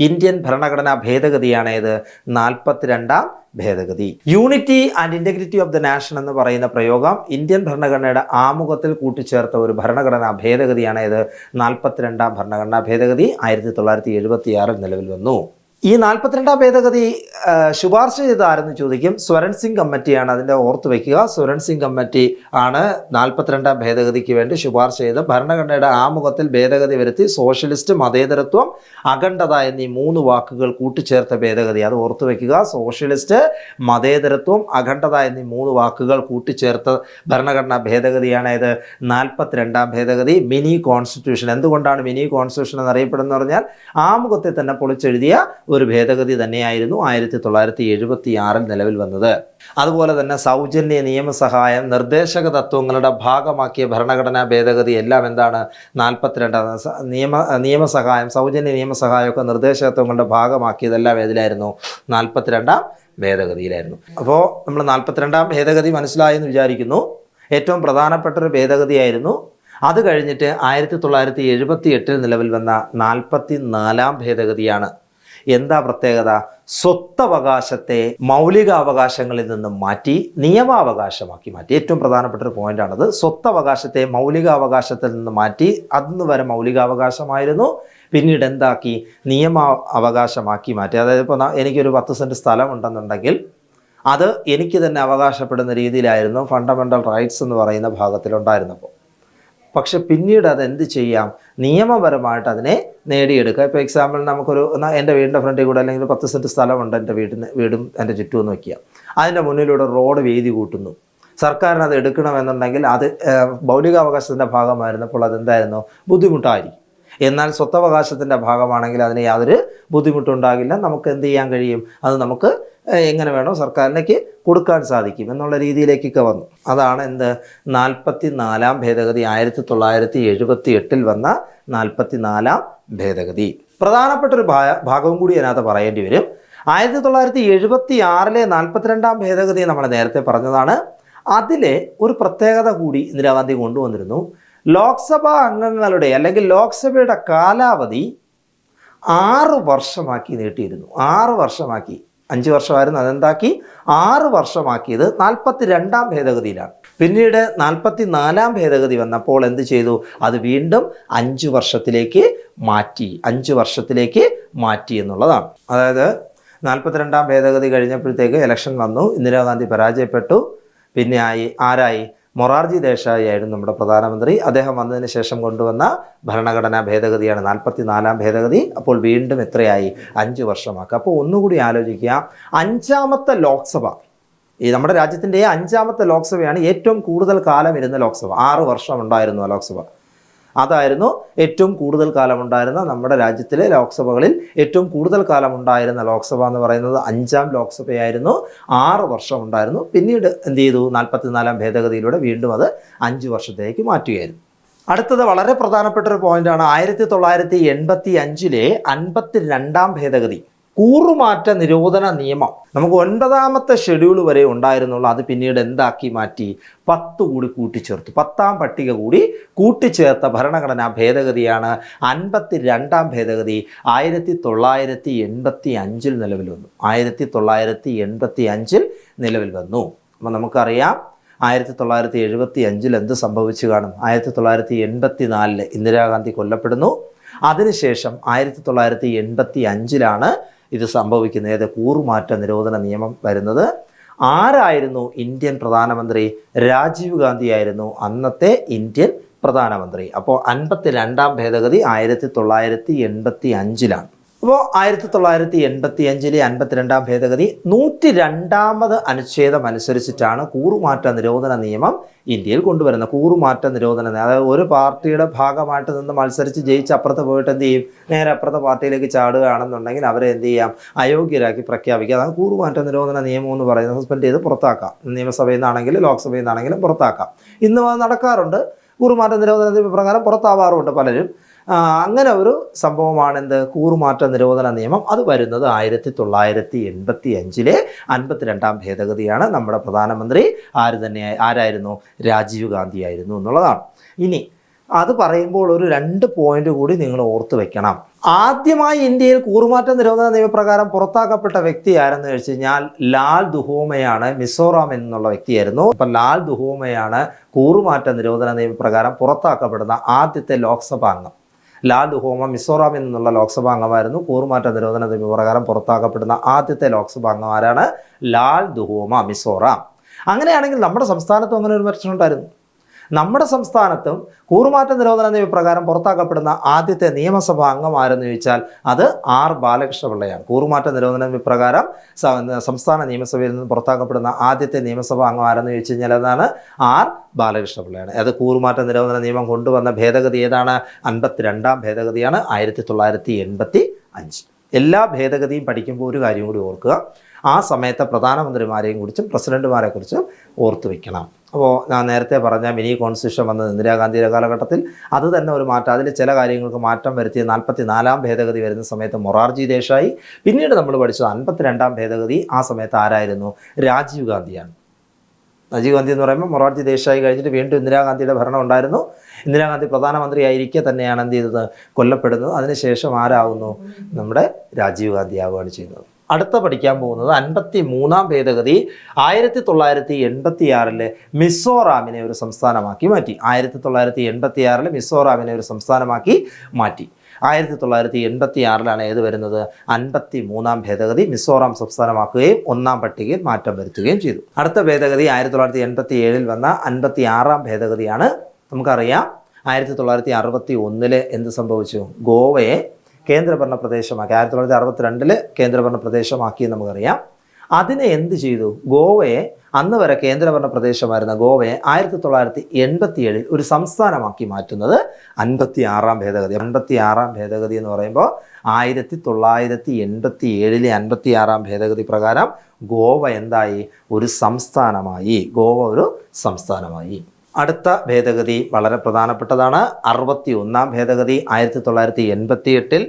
ഇന്ത്യൻ ഭരണഘടനാ ഭേദഗതിയാണ് ഏത്? 42ാം ഭേദഗതി. Unity and integrity of the nation എന്ന് പറയുന്ന പ്രയോഗം ഇന്ത്യൻ ഭരണഘടനയുടെ ആമുഖത്തിൽ കൂട്ടിച്ചേർത്ത ഒരു ഭരണഘടനാ ഭേദഗതിയാണ് ഏത്? 42ാം ഭരണഘടനാ ഭേദഗതി 1976 നിലവിൽ വന്നു. ഈ 42ാം ഭേദഗതി ശുപാർശ ചെയ്ത ആരെന്ന് ചോദിക്കും. സ്വരൺ സിംഗ് കമ്മിറ്റിയാണ് അതിൻ്റെ ഓർത്ത് വയ്ക്കുക. സ്വരൺ സിംഗ് കമ്മിറ്റി ആണ് 42ാം ഭേദഗതിക്ക് വേണ്ടി ശുപാർശ ചെയ്ത് ഭരണഘടനയുടെ ആമുഖത്തിൽ ഭേദഗതി വരുത്തി സോഷ്യലിസ്റ്റ്, മതേതരത്വം, അഖണ്ഡത എന്നീ 3 വാക്കുകൾ കൂട്ടിച്ചേർത്ത ഭേദഗതി. അത് ഓർത്ത് വയ്ക്കുക. സോഷ്യലിസ്റ്റ്, മതേതരത്വം, അഖണ്ഡത എന്നീ 3 വാക്കുകൾ കൂട്ടിച്ചേർത്ത ഭരണഘടനാ ഭേദഗതിയാണ് ഇത് 42ാം ഭേദഗതി. Mini constitution. എന്തുകൊണ്ടാണ് മിനി കോൺസ്റ്റിറ്റ്യൂഷൻ എന്നറിയപ്പെടുന്നത് പറഞ്ഞാൽ ആമുഖത്തെ തന്നെ പൊളിച്ചെഴുതിയ ഒരു ഭേദഗതി തന്നെയായിരുന്നു 1976 നിലവിൽ വന്നത്. അതുപോലെ തന്നെ സൗജന്യ നിയമസഹായം, നിർദ്ദേശക തത്വങ്ങളുടെ ഭാഗമാക്കിയ ഭരണഘടനാ ഭേദഗതി എല്ലാം എന്താണ്? 42 നിയമസഹായം, സൗജന്യ നിയമസഹായമൊക്കെ നിർദ്ദേശകത്വങ്ങളുടെ ഭാഗമാക്കിയതെല്ലാം ഏതിലായിരുന്നു? 42ാം ഭേദഗതിയിലായിരുന്നു. അപ്പോൾ നമ്മൾ 42ാം ഭേദഗതി മനസ്സിലായെന്ന് വിചാരിക്കുന്നു. ഏറ്റവും പ്രധാനപ്പെട്ട ഒരു ഭേദഗതിയായിരുന്നു. അത് കഴിഞ്ഞിട്ട് 1978 നിലവിൽ വന്ന 44ാം ഭേദഗതിയാണ്. എന്താ പ്രത്യേകത? സ്വത്തവകാശത്തെ മൗലികാവകാശങ്ങളിൽ നിന്നും മാറ്റി നിയമാവകാശമാക്കി മാറ്റി. ഏറ്റവും പ്രധാനപ്പെട്ട ഒരു പോയിന്റാണത്. സ്വത്തവകാശത്തെ മൗലികാവകാശത്തിൽ നിന്ന് മാറ്റി, അന്ന് വരെ മൗലികാവകാശമായിരുന്നു, പിന്നീട് എന്താക്കി? നിയമ അവകാശമാക്കി മാറ്റി. അതായത് ഇപ്പോൾ എനിക്കൊരു 10 സെൻറ്റ് സ്ഥലമുണ്ടെന്നുണ്ടെങ്കിൽ അത് എനിക്ക് തന്നെ അവകാശപ്പെടുന്ന രീതിയിലായിരുന്നു ഫണ്ടമെൻ്റൽ റൈറ്റ്സ് എന്ന് പറയുന്ന ഭാഗത്തിലുണ്ടായിരുന്നപ്പോൾ. പക്ഷെ പിന്നീട് അത് എന്ത് ചെയ്യാം? നിയമപരമായിട്ട് അതിനെ നേടിയെടുക്കുക. ഇപ്പോൾ എക്സാമ്പിൾ നമുക്കൊരു എൻ്റെ വീടിൻ്റെ ഫ്രണ്ടിൽ കൂടെ അല്ലെങ്കിൽ 10 സെൻറ്റ് സ്ഥലമുണ്ട്, എൻ്റെ വീടും എൻ്റെ ചുറ്റും എന്ന് വയ്ക്കുക. അതിൻ്റെ മുന്നിലൂടെ റോഡ് വീതി കൂട്ടുന്നു. സർക്കാരിന് അത് എടുക്കണമെന്നുണ്ടെങ്കിൽ അത് മൗലികാവകാശത്തിൻ്റെ ഭാഗമായിരുന്നപ്പോൾ അതെന്തായിരുന്നു? ബുദ്ധിമുട്ടായിരിക്കും. എന്നാൽ സ്വത്തവകാശത്തിൻ്റെ ഭാഗമാണെങ്കിൽ അതിന് യാതൊരു ബുദ്ധിമുട്ടുണ്ടാകില്ല. നമുക്ക് എന്ത് ചെയ്യാൻ കഴിയും? അത് നമുക്ക് എങ്ങനെ വേണോ സർക്കാരിലേക്ക് കൊടുക്കാൻ സാധിക്കും എന്നുള്ള രീതിയിലേക്കൊക്കെ വന്നു. അതാണ് എന്ത്? 44-ാം ഭേദഗതി, 1978 വന്ന 44-ാം ഭേദഗതി. പ്രധാനപ്പെട്ട ഒരു ഭാഗവും കൂടി അതിനകത്ത് പറയേണ്ടി വരും. 1976-ലെ 42-ാം ഭേദഗതി നമ്മൾ നേരത്തെ പറഞ്ഞതാണ്. അതിലെ ഒരു പ്രത്യേകത കൂടി ഇന്ദിരാഗാന്ധി കൊണ്ടുവന്നിരുന്നു. ലോക്സഭാ അംഗങ്ങളുടെ അല്ലെങ്കിൽ ലോക്സഭയുടെ കാലാവധി 6 വർഷമാക്കി നീട്ടിയിരുന്നു. 6 വർഷമാക്കി. 5 വർഷമായിരുന്നു, അതെന്താക്കി 6 വർഷമാക്കിയത് 42-ാം ഭേദഗതിയിലാണ്. പിന്നീട് 44-ാം ഭേദഗതി വന്നപ്പോൾ എന്ത് ചെയ്തു? അത് വീണ്ടും 5 വർഷത്തിലേക്ക് മാറ്റി. 5 വർഷത്തിലേക്ക് മാറ്റി എന്നുള്ളതാണ്. അതായത് 42-ാം ഭേദഗതി കഴിഞ്ഞപ്പോഴത്തേക്ക് ഇലക്ഷൻ വന്നു, ഇന്ദിരാഗാന്ധി പരാജയപ്പെട്ടു. പിന്നെ ആരായി? മൊറാർജി ദേശായി ആയിരുന്നു നമ്മുടെ പ്രധാനമന്ത്രി. അദ്ദേഹം വന്നതിന് ശേഷം കൊണ്ടുവന്ന ഭരണഘടനാ ഭേദഗതിയാണ് 44-ാം ഭേദഗതി. അപ്പോൾ വീണ്ടും എത്രയായി? 5 വർഷമാക്കുക. അപ്പോൾ ഒന്നുകൂടി ആലോചിക്കുക, 5ാമത്തെ ലോക്സഭ, ഈ നമ്മുടെ രാജ്യത്തിൻ്റെ 5ാമത്തെ ലോക്സഭയാണ് ഏറ്റവും കൂടുതൽ കാലം ഇരുന്ന ലോക്സഭ. 6 വർഷം ഉണ്ടായിരുന്നു ആ ലോക്സഭ. അതായിരുന്നു ഏറ്റവും കൂടുതൽ കാലമുണ്ടായിരുന്ന നമ്മുടെ രാജ്യത്തിലെ ലോക്സഭകളിൽ ഏറ്റവും കൂടുതൽ കാലമുണ്ടായിരുന്ന ലോക്സഭ എന്ന് പറയുന്നത് 5ാം ലോക്സഭയായിരുന്നു. 6 വർഷം ഉണ്ടായിരുന്നു. പിന്നീട് എന്ത് ചെയ്തു? 44-ാം ഭേദഗതിയിലൂടെ വീണ്ടും അത് 5 വർഷത്തേക്ക് മാറ്റുകയായിരുന്നു. അടുത്തത് വളരെ പ്രധാനപ്പെട്ട ഒരു പോയിന്റാണ് 1985-ലെ 52-ാം ഭേദഗതി, കൂറുമാറ്റ നിരോധന നിയമം. നമുക്ക് 9ാമത്തെ ഷെഡ്യൂൾ വരെ ഉണ്ടായിരുന്നുള്ളൂ. അത് പിന്നീട് എന്താക്കി മാറ്റി? 10 കൂടി കൂട്ടിച്ചേർത്തു. 10ാം പട്ടിക കൂടി കൂട്ടിച്ചേർത്ത ഭരണഘടനാ ഭേദഗതിയാണ് 52-ാം ഭേദഗതി. 1985-ൽ നിലവിൽ വന്നു. 1985-ൽ നിലവിൽ വന്നു. അപ്പം നമുക്കറിയാം 1975-ൽ എന്ത് സംഭവിച്ചു കാണും? 1984-ൽ ഇന്ദിരാഗാന്ധി കൊല്ലപ്പെടുന്നു. അതിനുശേഷം 1985-ലാണ് ഇത് സംഭവിക്കുന്നത്. ഏത്? കൂറുമാറ്റ നിരോധന നിയമം വരുന്നത്. ആരായിരുന്നു ഇന്ത്യൻ പ്രധാനമന്ത്രി? രാജീവ് ഗാന്ധി ആയിരുന്നു അന്നത്തെ ഇന്ത്യൻ പ്രധാനമന്ത്രി. അപ്പോൾ 52-ാം ഭേദഗതി 1985-ലാണ്. അപ്പോൾ 1985-ലെ 52-ാം ഭേദഗതി 102-ാമത് അനുച്ഛേദം അനുസരിച്ചിട്ടാണ് കൂറുമാറ്റ നിരോധന നിയമം ഇന്ത്യയിൽ കൊണ്ടുവരുന്നത്. കൂറുമാറ്റ നിരോധന, അതായത് ഒരു പാർട്ടിയുടെ ഭാഗമായിട്ട് നിന്ന് മത്സരിച്ച് ജയിച്ച് അപ്പുറത്ത് പോയിട്ട് എന്ത് ചെയ്യും? നേരെ അപ്പുറത്തെ പാർട്ടിയിലേക്ക് ചാടുകയാണെന്നുണ്ടെങ്കിൽ അവരെ എന്ത് ചെയ്യാം? അയോഗ്യരാക്കി പ്രഖ്യാപിക്കുക. അതാണ് കൂറുമാറ്റ നിരോധന നിയമം എന്ന് പറയുന്നത്. സസ്പെൻഡ് ചെയ്ത് പുറത്താക്കാം. നിയമസഭയിൽ നിന്നാണെങ്കിലും ലോക്സഭയിൽ നിന്നാണെങ്കിലും പുറത്താക്കാം. ഇന്നും അത് നടക്കാറുണ്ട്. കൂറുമാറ്റ നിരോധന നിയമപ്രകാരം പുറത്താവാറുണ്ട് പലരും. അങ്ങനെ ഒരു സംഭവമാണ് എന്ത്? കൂറുമാറ്റ നിരോധന നിയമം. അത് വരുന്നത് 1985-ലെ 52-ാം ഭേദഗതിയാണ്. നമ്മുടെ പ്രധാനമന്ത്രി ആരായിരുന്നു? രാജീവ് ഗാന്ധി ആയിരുന്നു എന്നുള്ളതാണ്. ഇനി അത് പറയുമ്പോൾ ഒരു 2 പോയിന്റ് കൂടി നിങ്ങൾ ഓർത്ത് വെക്കണം. ആദ്യമായി ഇന്ത്യയിൽ കൂറുമാറ്റ നിരോധന നിയമപ്രകാരം പുറത്താക്കപ്പെട്ട വ്യക്തി ആരെന്ന് വെച്ച് കഴിഞ്ഞാൽ ലാൽ ദുഹോമയാണ്. മിസോറാം എന്നുള്ള വ്യക്തിയായിരുന്നു. അപ്പം ലാൽ ദുഹോമയാണ് കൂറുമാറ്റ നിരോധന നിയമപ്രകാരം പുറത്താക്കപ്പെടുന്ന ആദ്യത്തെ ലോക്സഭാ അംഗം. ലാൽ ദുഹോമ മിസോറാമിൽ നിന്നുള്ള ലോക്സഭാ അംഗമായിരുന്നു. കൂറുമാറ്റ നിരോധന നിയമപ്രകാരം പുറത്താക്കപ്പെടുന്ന ആദ്യത്തെ ലോക്സഭാ അംഗം ആരാണ്? ലാൽ ദുഹോമ, മിസോറാം. അങ്ങനെയാണെങ്കിൽ നമ്മുടെ സംസ്ഥാനത്തും അങ്ങനെ ഒരു പ്രശ്നം ഉണ്ടായിരുന്നു. നമ്മുടെ സംസ്ഥാനത്തും കൂറുമാറ്റ നിരോധന നിയമപ്രകാരം പുറത്താക്കപ്പെടുന്ന ആദ്യത്തെ നിയമസഭാ അംഗം ആരെന്ന് ചോദിച്ചാൽ അത് ആർ ബാലകൃഷ്ണപിള്ളയാണ്. കൂറുമാറ്റ നിരോധന നിയമപ്രകാരം സംസ്ഥാന നിയമസഭയിൽ നിന്ന് പുറത്താക്കപ്പെടുന്ന ആദ്യത്തെ നിയമസഭാ അംഗം ആരെന്ന് ചോദിച്ചു കഴിഞ്ഞാൽ അതാണ് ആർ ബാലകൃഷ്ണപിള്ളയാണ്. അത് കൂറുമാറ്റ നിരോധന നിയമം കൊണ്ടുവന്ന ഭേദഗതി ഏതാണ്? 52-ാം ഭേദഗതിയാണ്, 1985. എല്ലാ ഭേദഗതിയും പഠിക്കുമ്പോൾ ഒരു കാര്യം കൂടി ഓർക്കുക, ആ സമയത്തെ പ്രധാനമന്ത്രിമാരെയും കുറിച്ചും പ്രസിഡന്റുമാരെ കുറിച്ചും ഓർത്തു വയ്ക്കണം. അപ്പോൾ ഞാൻ നേരത്തെ പറഞ്ഞ മിനി കോൺസ്റ്റിറ്റ്യൂഷൻ വന്നത് ഇന്ദിരാഗാന്ധിയുടെ കാലഘട്ടത്തിൽ. അത് തന്നെ ഒരു മാറ്റം, അതിൽ ചില കാര്യങ്ങൾക്ക് മാറ്റം വരുത്തിയ 44-ാം ഭേദഗതി വരുന്ന സമയത്ത് മൊറാർജി ദേശായി. പിന്നീട് നമ്മൾ പഠിച്ചത് 52-ാം ഭേദഗതി. ആ സമയത്ത് ആരായിരുന്നു? രാജീവ് ഗാന്ധിയാണ്. രാജീവ് ഗാന്ധി എന്ന് പറയുമ്പോൾ മൊറാർജി ദേശായി കഴിഞ്ഞിട്ട് വീണ്ടും ഇന്ദിരാഗാന്ധിയുടെ ഭരണം ഉണ്ടായിരുന്നു. ഇന്ദിരാഗാന്ധി പ്രധാനമന്ത്രിയായിരിക്കെ തന്നെയാണ് എന്ത് ചെയ്തത്, കൊല്ലപ്പെടുന്നത്. അതിനുശേഷം ആരാവുന്നു, നമ്മുടെ രാജീവ് ഗാന്ധി ആവുകയാണ് ചെയ്യുന്നത്. അടുത്ത പഠിക്കാൻ പോകുന്നത് 53-ാം ഭേദഗതി 1986 മിസോറാമിനെ ഒരു സംസ്ഥാനമാക്കി മാറ്റി. 1986 മിസോറാമിനെ ഒരു സംസ്ഥാനമാക്കി മാറ്റി. 1986 ഏത് വരുന്നത്, 53-ാം ഭേദഗതി മിസോറാം സംസ്ഥാനമാക്കുകയും 1-ാം പട്ടികയിൽ മാറ്റം വരുത്തുകയും ചെയ്തു. അടുത്ത ഭേദഗതി 1987 വന്ന 56-ാം ഭേദഗതിയാണ്. നമുക്കറിയാം 1961 എന്ത് സംഭവിച്ചു, ഗോവയെ കേന്ദ്രഭരണ പ്രദേശമാക്കി. 1962 കേന്ദ്രഭരണ പ്രദേശമാക്കി നമുക്കറിയാം. അതിനെ എന്ത് ചെയ്തു, ഗോവയെ, അന്ന് വരെ കേന്ദ്രഭരണ പ്രദേശമായിരുന്ന ഗോവയെ 1987 ഒരു സംസ്ഥാനമാക്കി മാറ്റുന്നത് 56-ാം ഭേദഗതി. 56-ാം ഭേദഗതി എന്ന് പറയുമ്പോൾ 1987 56-ാം ഭേദഗതി പ്രകാരം ഗോവ എന്തായി, ഒരു സംസ്ഥാനമായി. ഗോവ ഒരു സംസ്ഥാനമായി. അടുത്ത ഭേദഗതി വളരെ പ്രധാനപ്പെട്ടതാണ്. 61-ാം ഭേദഗതി 1988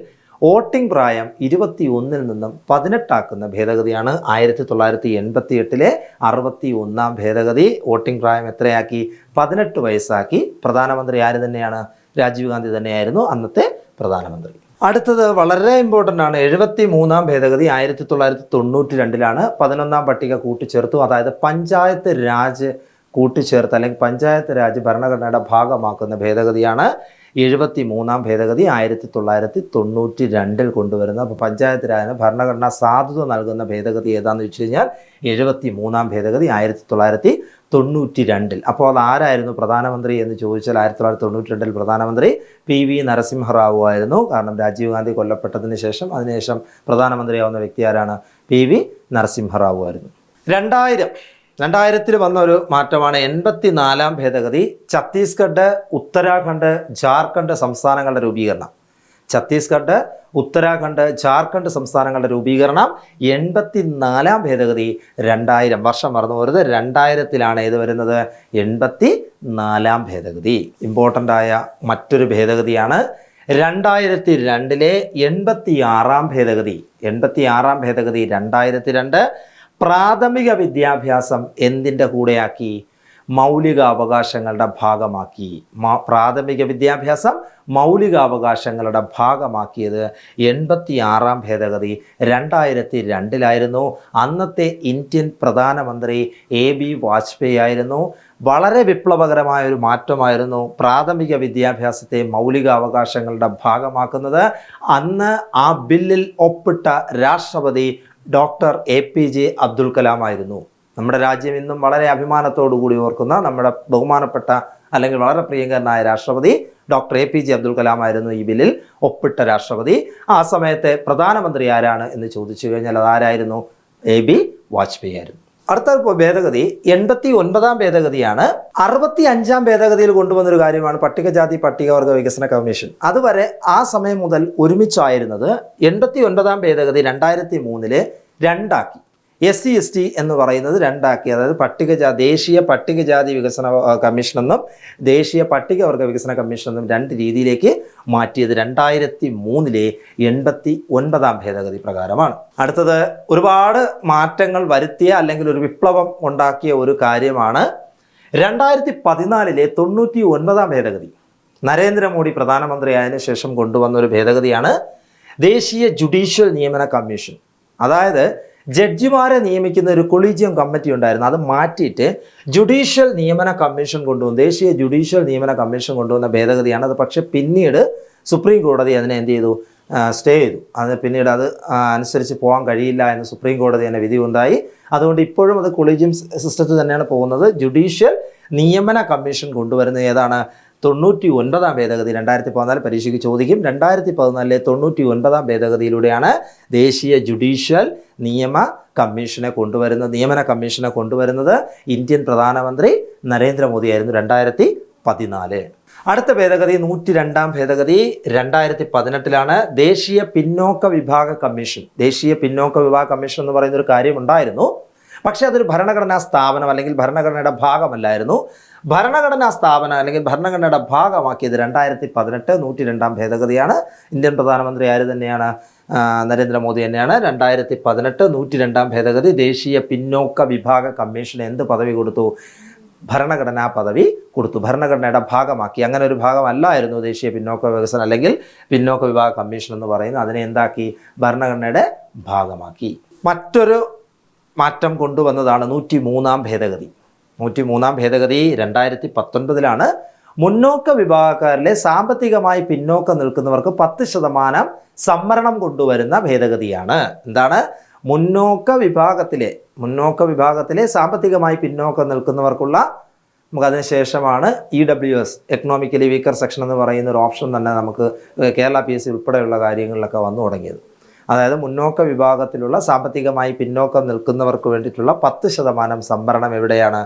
വോട്ടിംഗ് പ്രായം 21 നിന്നും 18 ആക്കുന്ന ഭേദഗതിയാണ്. 1988 61-ാം ഭേദഗതി വോട്ടിംഗ് പ്രായം എത്രയാക്കി, 18 വയസ്സാക്കി. പ്രധാനമന്ത്രി ആര് തന്നെയാണ്, രാജീവ് ഗാന്ധി തന്നെയായിരുന്നു അന്നത്തെ പ്രധാനമന്ത്രി. അടുത്തത് വളരെ ഇമ്പോർട്ടൻ്റ് ആണ്. 73-ാം ഭേദഗതി 1992 11-ാം പട്ടിക കൂട്ടിച്ചേർത്തു. അതായത് പഞ്ചായത്ത് രാജ് കൂട്ടിച്ചേർത്ത് അല്ലെങ്കിൽ പഞ്ചായത്ത് രാജ് ഭരണഘടനയുടെ ഭാഗമാക്കുന്ന ഭേദഗതിയാണ് 73-ാം ഭേദഗതി 1992 കൊണ്ടുവരുന്നത്. അപ്പോൾ പഞ്ചായത്ത് രാജിന് ഭരണഘടനാ സാധുത നൽകുന്ന ഭേദഗതി ഏതാണെന്ന് വെച്ച് കഴിഞ്ഞാൽ 73-ാം ഭേദഗതി 1992. അപ്പോൾ അത് ആരായിരുന്നു പ്രധാനമന്ത്രി എന്ന് ചോദിച്ചാൽ 1992 പ്രധാനമന്ത്രി PV നരസിംഹറാവു ആയിരുന്നു. കാരണം രാജീവ് ഗാന്ധി കൊല്ലപ്പെട്ടതിന് ശേഷം അതിനുശേഷം പ്രധാനമന്ത്രിയാവുന്ന വ്യക്തി ആരാണ്, PV നരസിംഹറാവു ആയിരുന്നു. 2000 വന്ന ഒരു മാറ്റമാണ് 84-ാം ഭേദഗതി. ഛത്തീസ്ഗഡ്, ഉത്തരാഖണ്ഡ്, ജാർഖണ്ഡ് സംസ്ഥാനങ്ങളുടെ രൂപീകരണം. ഛത്തീസ്ഗഡ്, ഉത്തരാഖണ്ഡ്, ജാർഖണ്ഡ് സംസ്ഥാനങ്ങളുടെ രൂപീകരണം 84-ാം ഭേദഗതി 2000, വർഷം മറന്നു പോരുത്, 2000 ഏത് വരുന്നത്, 84-ാം ഭേദഗതി. ഇമ്പോർട്ടൻ്റ് ആയ മറ്റൊരു ഭേദഗതിയാണ് 2002 86-ാം ഭേദഗതി. 86-ാം ഭേദഗതി 2002 പ്രാഥമിക വിദ്യാഭ്യാസം എന്തിൻ്റെ കൂടെയാക്കി, മൗലികാവകാശങ്ങളുടെ ഭാഗമാക്കി. പ്രാഥമിക വിദ്യാഭ്യാസം മൗലികാവകാശങ്ങളുടെ ഭാഗമാക്കിയത് 86-ാം ഭേദഗതി 2002 അന്നത്തെ ഇന്ത്യൻ പ്രധാനമന്ത്രി AB വാജ്പേയി ആയിരുന്നു. വളരെ വിപ്ലവകരമായ ഒരു മാറ്റമായിരുന്നു പ്രാഥമിക വിദ്യാഭ്യാസത്തെ മൗലികാവകാശങ്ങളുടെ ഭാഗമാക്കുന്നത്. അന്ന് ആ ബില്ലിൽ ഒപ്പിട്ട രാഷ്ട്രപതി ഡോക്ടർ APJ അബ്ദുൽ കലാം ആയിരുന്നു. നമ്മുടെ രാജ്യം ഇന്നും വളരെ അഭിമാനത്തോടു കൂടി ഓർക്കുന്ന നമ്മുടെ ബഹുമാനപ്പെട്ട അല്ലെങ്കിൽ വളരെ പ്രിയങ്കരനായ രാഷ്ട്രപതി ഡോക്ടർ APJ അബ്ദുൽ കലാം ആയിരുന്നു ഈ ബില്ലിൽ ഒപ്പിട്ട രാഷ്ട്രപതി. ആ സമയത്തെ പ്രധാനമന്ത്രി ആരാണ് എന്ന് ചോദിച്ചു കഴിഞ്ഞാൽ അതാരായിരുന്നു, AB വാജ്പേയി ആയിരുന്നു. അടുത്ത ഭേദഗതി 89-ാം ഭേദഗതിയാണ്. 65-ാം ഭേദഗതിയിൽ കൊണ്ടുവന്നൊരു കാര്യമാണ് പട്ടികജാതി പട്ടികവർഗ വികസന കമ്മീഷൻ. അതുവരെ ആ സമയം മുതൽ ഒരുമിച്ചായിരുന്നത്. 89-ാം ഭേദഗതി 2003 2ആക്കി. SC/ST എന്ന് പറയുന്നത് 2ആക്കി. അതായത് ദേശീയ പട്ടികജാതി വികസന കമ്മീഷൻ എന്നും ദേശീയ പട്ടികവർഗ വികസന കമ്മീഷൻ എന്നും 2 രീതിയിലേക്ക് മാറ്റിയത് 2003 89-ാം ഭേദഗതി പ്രകാരമാണ്. അടുത്തത് ഒരുപാട് മാറ്റങ്ങൾ വരുത്തിയ അല്ലെങ്കിൽ ഒരു വിപ്ലവം ഉണ്ടാക്കിയ ഒരു കാര്യമാണ് 2014 99-ാം ഭേദഗതി. നരേന്ദ്രമോദി പ്രധാനമന്ത്രിയായതിനു ശേഷം കൊണ്ടുവന്ന ഒരു ഭേദഗതിയാണ് ദേശീയ ജുഡീഷ്യൽ നിയമന കമ്മീഷൻ. അതായത് ജഡ്ജിമാരെ നിയമിക്കുന്ന ഒരു കൊളീജിയം കമ്മിറ്റി ഉണ്ടായിരുന്നു. അത് മാറ്റിയിട്ട് ജുഡീഷ്യൽ നിയമന കമ്മീഷൻ കൊണ്ടുവന്നു. ദേശീയ ജുഡീഷ്യൽ നിയമന കമ്മീഷൻ കൊണ്ടുവന്ന ഭേദഗതിയാണ് അത്. പക്ഷേ പിന്നീട് സുപ്രീം കോടതി അതിനെ എന്ത് ചെയ്തു, സ്റ്റേ ചെയ്തു. അത് പിന്നീട് അത് അനുസരിച്ച് പോകാൻ കഴിയില്ല എന്ന് സുപ്രീം കോടതി തന്നെ വിധി ഉണ്ടായി. അതുകൊണ്ട് ഇപ്പോഴും അത് കൊളീജിയം സിസ്റ്റത്തിൽ തന്നെയാണ് പോകുന്നത്. ജുഡീഷ്യൽ നിയമന കമ്മീഷൻ കൊണ്ടുവരുന്നത് ഏതാണ്, 99-ാം ഭേദഗതി. 2014 പരീക്ഷയ്ക്ക് ചോദിക്കും. 2014 99-ാം ഭേദഗതിയിലൂടെയാണ് ദേശീയ ജുഡീഷ്യൽ നിയമന കമ്മീഷനെ കൊണ്ടുവരുന്നത്. ഇന്ത്യൻ പ്രധാനമന്ത്രി നരേന്ദ്രമോദി ആയിരുന്നു 2014. അടുത്ത ഭേദഗതി 102-ാം ഭേദഗതി 2018 ദേശീയ പിന്നോക്ക വിഭാഗ കമ്മീഷൻ. ദേശീയ പിന്നോക്ക വിഭാഗ കമ്മീഷൻ എന്ന് പറയുന്ന ഒരു കാര്യം ഉണ്ടായിരുന്നു. പക്ഷേ അതൊരു ഭരണഘടനാ സ്ഥാപനം അല്ലെങ്കിൽ ഭരണഘടനയുടെ ഭാഗമല്ലായിരുന്നു. ഭരണഘടനാ സ്ഥാപനം അല്ലെങ്കിൽ ഭരണഘടനയുടെ ഭാഗമാക്കിയത് 2018 102-ാം ഭേദഗതിയാണ്. ഇന്ത്യൻ പ്രധാനമന്ത്രി ആര് തന്നെയാണ്, നരേന്ദ്രമോദി തന്നെയാണ്. 2018 102 ഭേദഗതി ദേശീയ പിന്നോക്ക വിഭാഗ കമ്മീഷന് എന്ത് പദവി കൊടുത്തു? ഭരണഘടനാ പദവി കൊടുത്തു, ഭരണഘടനയുടെ ഭാഗമാക്കി. അങ്ങനെ ഒരു ഭാഗമല്ലായിരുന്നു ദേശീയ പിന്നോക്ക വികസനം അല്ലെങ്കിൽ പിന്നോക്ക വിഭാഗ കമ്മീഷൻ എന്ന് പറയുന്നത്. അതിനെ എന്താക്കി? ഭരണഘടനയുടെ ഭാഗമാക്കി. മറ്റൊരു മാറ്റം കൊണ്ടുവന്നതാണ് 103 ഭേദഗതി. 103 ഭേദഗതി 2019 മുന്നോക്ക വിഭാഗക്കാരിലെ സാമ്പത്തികമായി പിന്നോക്കം നിൽക്കുന്നവർക്ക് 10% സംവരണം കൊണ്ടുവരുന്ന ഭേദഗതിയാണ്. എന്താണ്? മുന്നോക്ക വിഭാഗത്തിലെ സാമ്പത്തികമായി പിന്നോക്കം നിൽക്കുന്നവർക്കുള്ള, നമുക്കതിന് ശേഷമാണ് EWS എക്കണോമിക്കലി വീക്കർ സെക്ഷൻ എന്ന് പറയുന്ന ഒരു ഓപ്ഷൻ തന്നെ നമുക്ക് കേരള PSC ഉൾപ്പെടെയുള്ള കാര്യങ്ങളിലൊക്കെ വന്നു തുടങ്ങിയത്. അതായത് മുന്നോക്ക വിഭാഗത്തിലുള്ള സാമ്പത്തികമായി പിന്നോക്കം നിൽക്കുന്നവർക്ക് വേണ്ടിയിട്ടുള്ള 10% സംവരണം എവിടെയാണ്?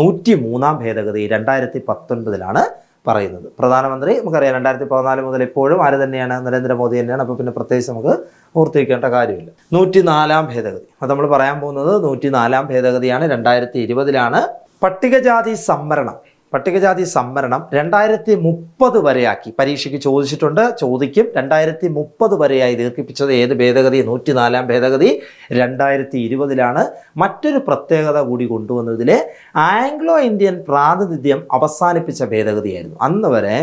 103 ഭേദഗതി 2019 പറയുന്നത്. പ്രധാനമന്ത്രി നമുക്കറിയാം 2014 മുതൽ ഇപ്പോഴും ആര് തന്നെയാണ്? നരേന്ദ്രമോദി തന്നെയാണ്. അപ്പോൾ പിന്നെ പ്രത്യേകിച്ച് നമുക്ക് ഓർത്തിരിക്കേണ്ട കാര്യമില്ല. 104 ഭേദഗതി, അത് നമ്മൾ പറയാൻ പോകുന്നത് 104 ഭേദഗതിയാണ്. 2020 പട്ടികജാതി സംവരണം 2030 വരെയാക്കി. പരീക്ഷയ്ക്ക് ചോദിച്ചിട്ടുണ്ട്, ചോദിക്കും. 2030 വരെയായി ദീർഘിപ്പിച്ചത് ഏത് ഭേദഗതി? 104 ഭേദഗതി 2020 മറ്റൊരു പ്രത്യേകത കൂടി കൊണ്ടുവന്നതിൽ ആംഗ്ലോ ഇന്ത്യൻ പ്രാതിനിധ്യം അവസാനിപ്പിച്ച ഭേദഗതിയായിരുന്നു. അന്ന് വരെ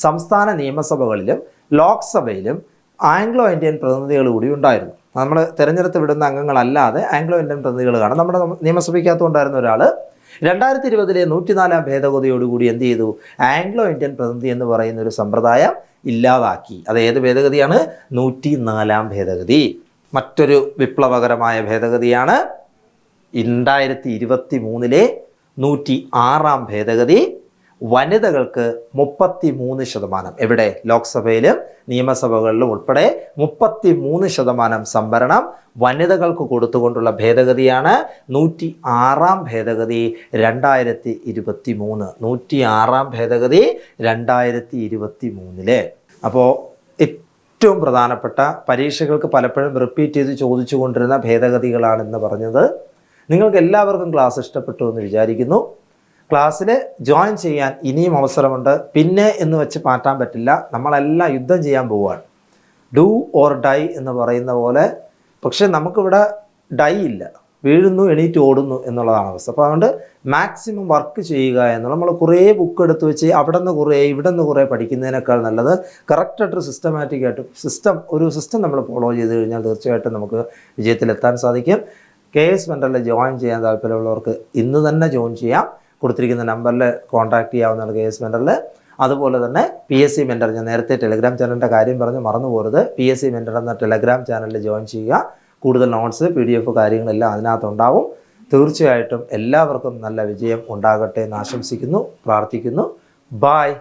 സംസ്ഥാന നിയമസഭകളിലും ലോക്സഭയിലും ആംഗ്ലോ ഇന്ത്യൻ പ്രതിനിധികൾ കൂടി ഉണ്ടായിരുന്നു. നമ്മൾ തിരഞ്ഞെടുത്ത് വിടുന്ന അംഗങ്ങളല്ലാതെ ആംഗ്ലോ ഇന്ത്യൻ പ്രതിനിധികൾ കാണാം. നമ്മുടെ നിയമസഭയ്ക്കകത്തുണ്ടായിരുന്ന ഒരാൾ 2020 104 ഭേദഗതിയോടുകൂടി എന്ത് ചെയ്തു? ആംഗ്ലോ ഇന്ത്യൻ പ്രതിനിധി എന്ന് പറയുന്ന ഒരു സമ്പ്രദായം ഇല്ലാതാക്കി. അത് ഏത് ഭേദഗതിയാണ്? 104 ഭേദഗതി. മറ്റൊരു വിപ്ലവകരമായ ഭേദഗതിയാണ് 2023 106 ഭേദഗതി. വനിതകൾക്ക് 33%, എവിടെ? ലോക്സഭയിലും നിയമസഭകളിലും ഉൾപ്പെടെ 33% സംവരണം വനിതകൾക്ക് കൊടുത്തുകൊണ്ടുള്ള ഭേദഗതിയാണ് 106 ഭേദഗതി 2023. 106 ഭേദഗതി 2023. അപ്പോൾ ഏറ്റവും പ്രധാനപ്പെട്ട, പരീക്ഷകൾക്ക് പലപ്പോഴും റിപ്പീറ്റ് ചെയ്ത് ചോദിച്ചു കൊണ്ടിരുന്ന ഭേദഗതികളാണെന്ന് പറഞ്ഞത്. നിങ്ങൾക്ക് എല്ലാവർക്കും ക്ലാസ് ഇഷ്ടപ്പെട്ടു എന്ന് വിചാരിക്കുന്നു. ക്ലാസ്സിൽ ജോയിൻ ചെയ്യാൻ ഇനിയും അവസരമുണ്ട്. പിന്നെ എന്ന് വെച്ച് മാറ്റാൻ പറ്റില്ല. നമ്മളെല്ലാം യുദ്ധം ചെയ്യാൻ പോവുകയാണ്. ഡു ഓർ ഡൈ എന്ന് പറയുന്ന പോലെ. പക്ഷെ നമുക്കിവിടെ ഡൈ ഇല്ല, വീഴുന്നു എണീറ്റ് ഓടുന്നു എന്നുള്ളതാണ് അവസ്ഥ. അപ്പോൾ അതുകൊണ്ട് മാക്സിമം വർക്ക് ചെയ്യുക എന്നുള്ള, നമ്മൾ കുറേ ബുക്ക് എടുത്ത് വെച്ച് അവിടെ നിന്ന് കുറേ ഇവിടെ നിന്ന് കുറേ പഠിക്കുന്നതിനേക്കാൾ നല്ലത് കറക്റ്റായിട്ടൊരു സിസ്റ്റമാറ്റിക്കായിട്ട് ഒരു സിസ്റ്റം നമ്മൾ ഫോളോ ചെയ്ത് കഴിഞ്ഞാൽ തീർച്ചയായിട്ടും നമുക്ക് വിജയത്തിലെത്താൻ സാധിക്കും. KS മെൻറ്ററിൽ ജോയിൻ ചെയ്യാൻ താല്പര്യമുള്ളവർക്ക് ഇന്ന് തന്നെ ജോയിൻ ചെയ്യാം. കൊടുത്തിരിക്കുന്ന നമ്പറിൽ കോൺടാക്ട് ചെയ്യാവുന്നതാണ് KS മെൻറ്ററിൽ. അതുപോലെ തന്നെ PSC മെൻറ്റർ, ഞാൻ നേരത്തെ ടെലഗ്രാം ചാനലിൻ്റെ കാര്യം പറഞ്ഞ് മറന്നു പോകരുത്. PSC മെൻറ്റർ എന്ന ടെലഗ്രാം ചാനലിൽ ജോയിൻ ചെയ്യുക. കൂടുതൽ നോട്ട്സ് PDF കാര്യങ്ങളെല്ലാം അതിനകത്തുണ്ടാവും. തീർച്ചയായിട്ടും എല്ലാവർക്കും നല്ല വിജയം ഉണ്ടാകട്ടെ എന്ന് ആശംസിക്കുന്നു, പ്രാർത്ഥിക്കുന്നു. ബായ്.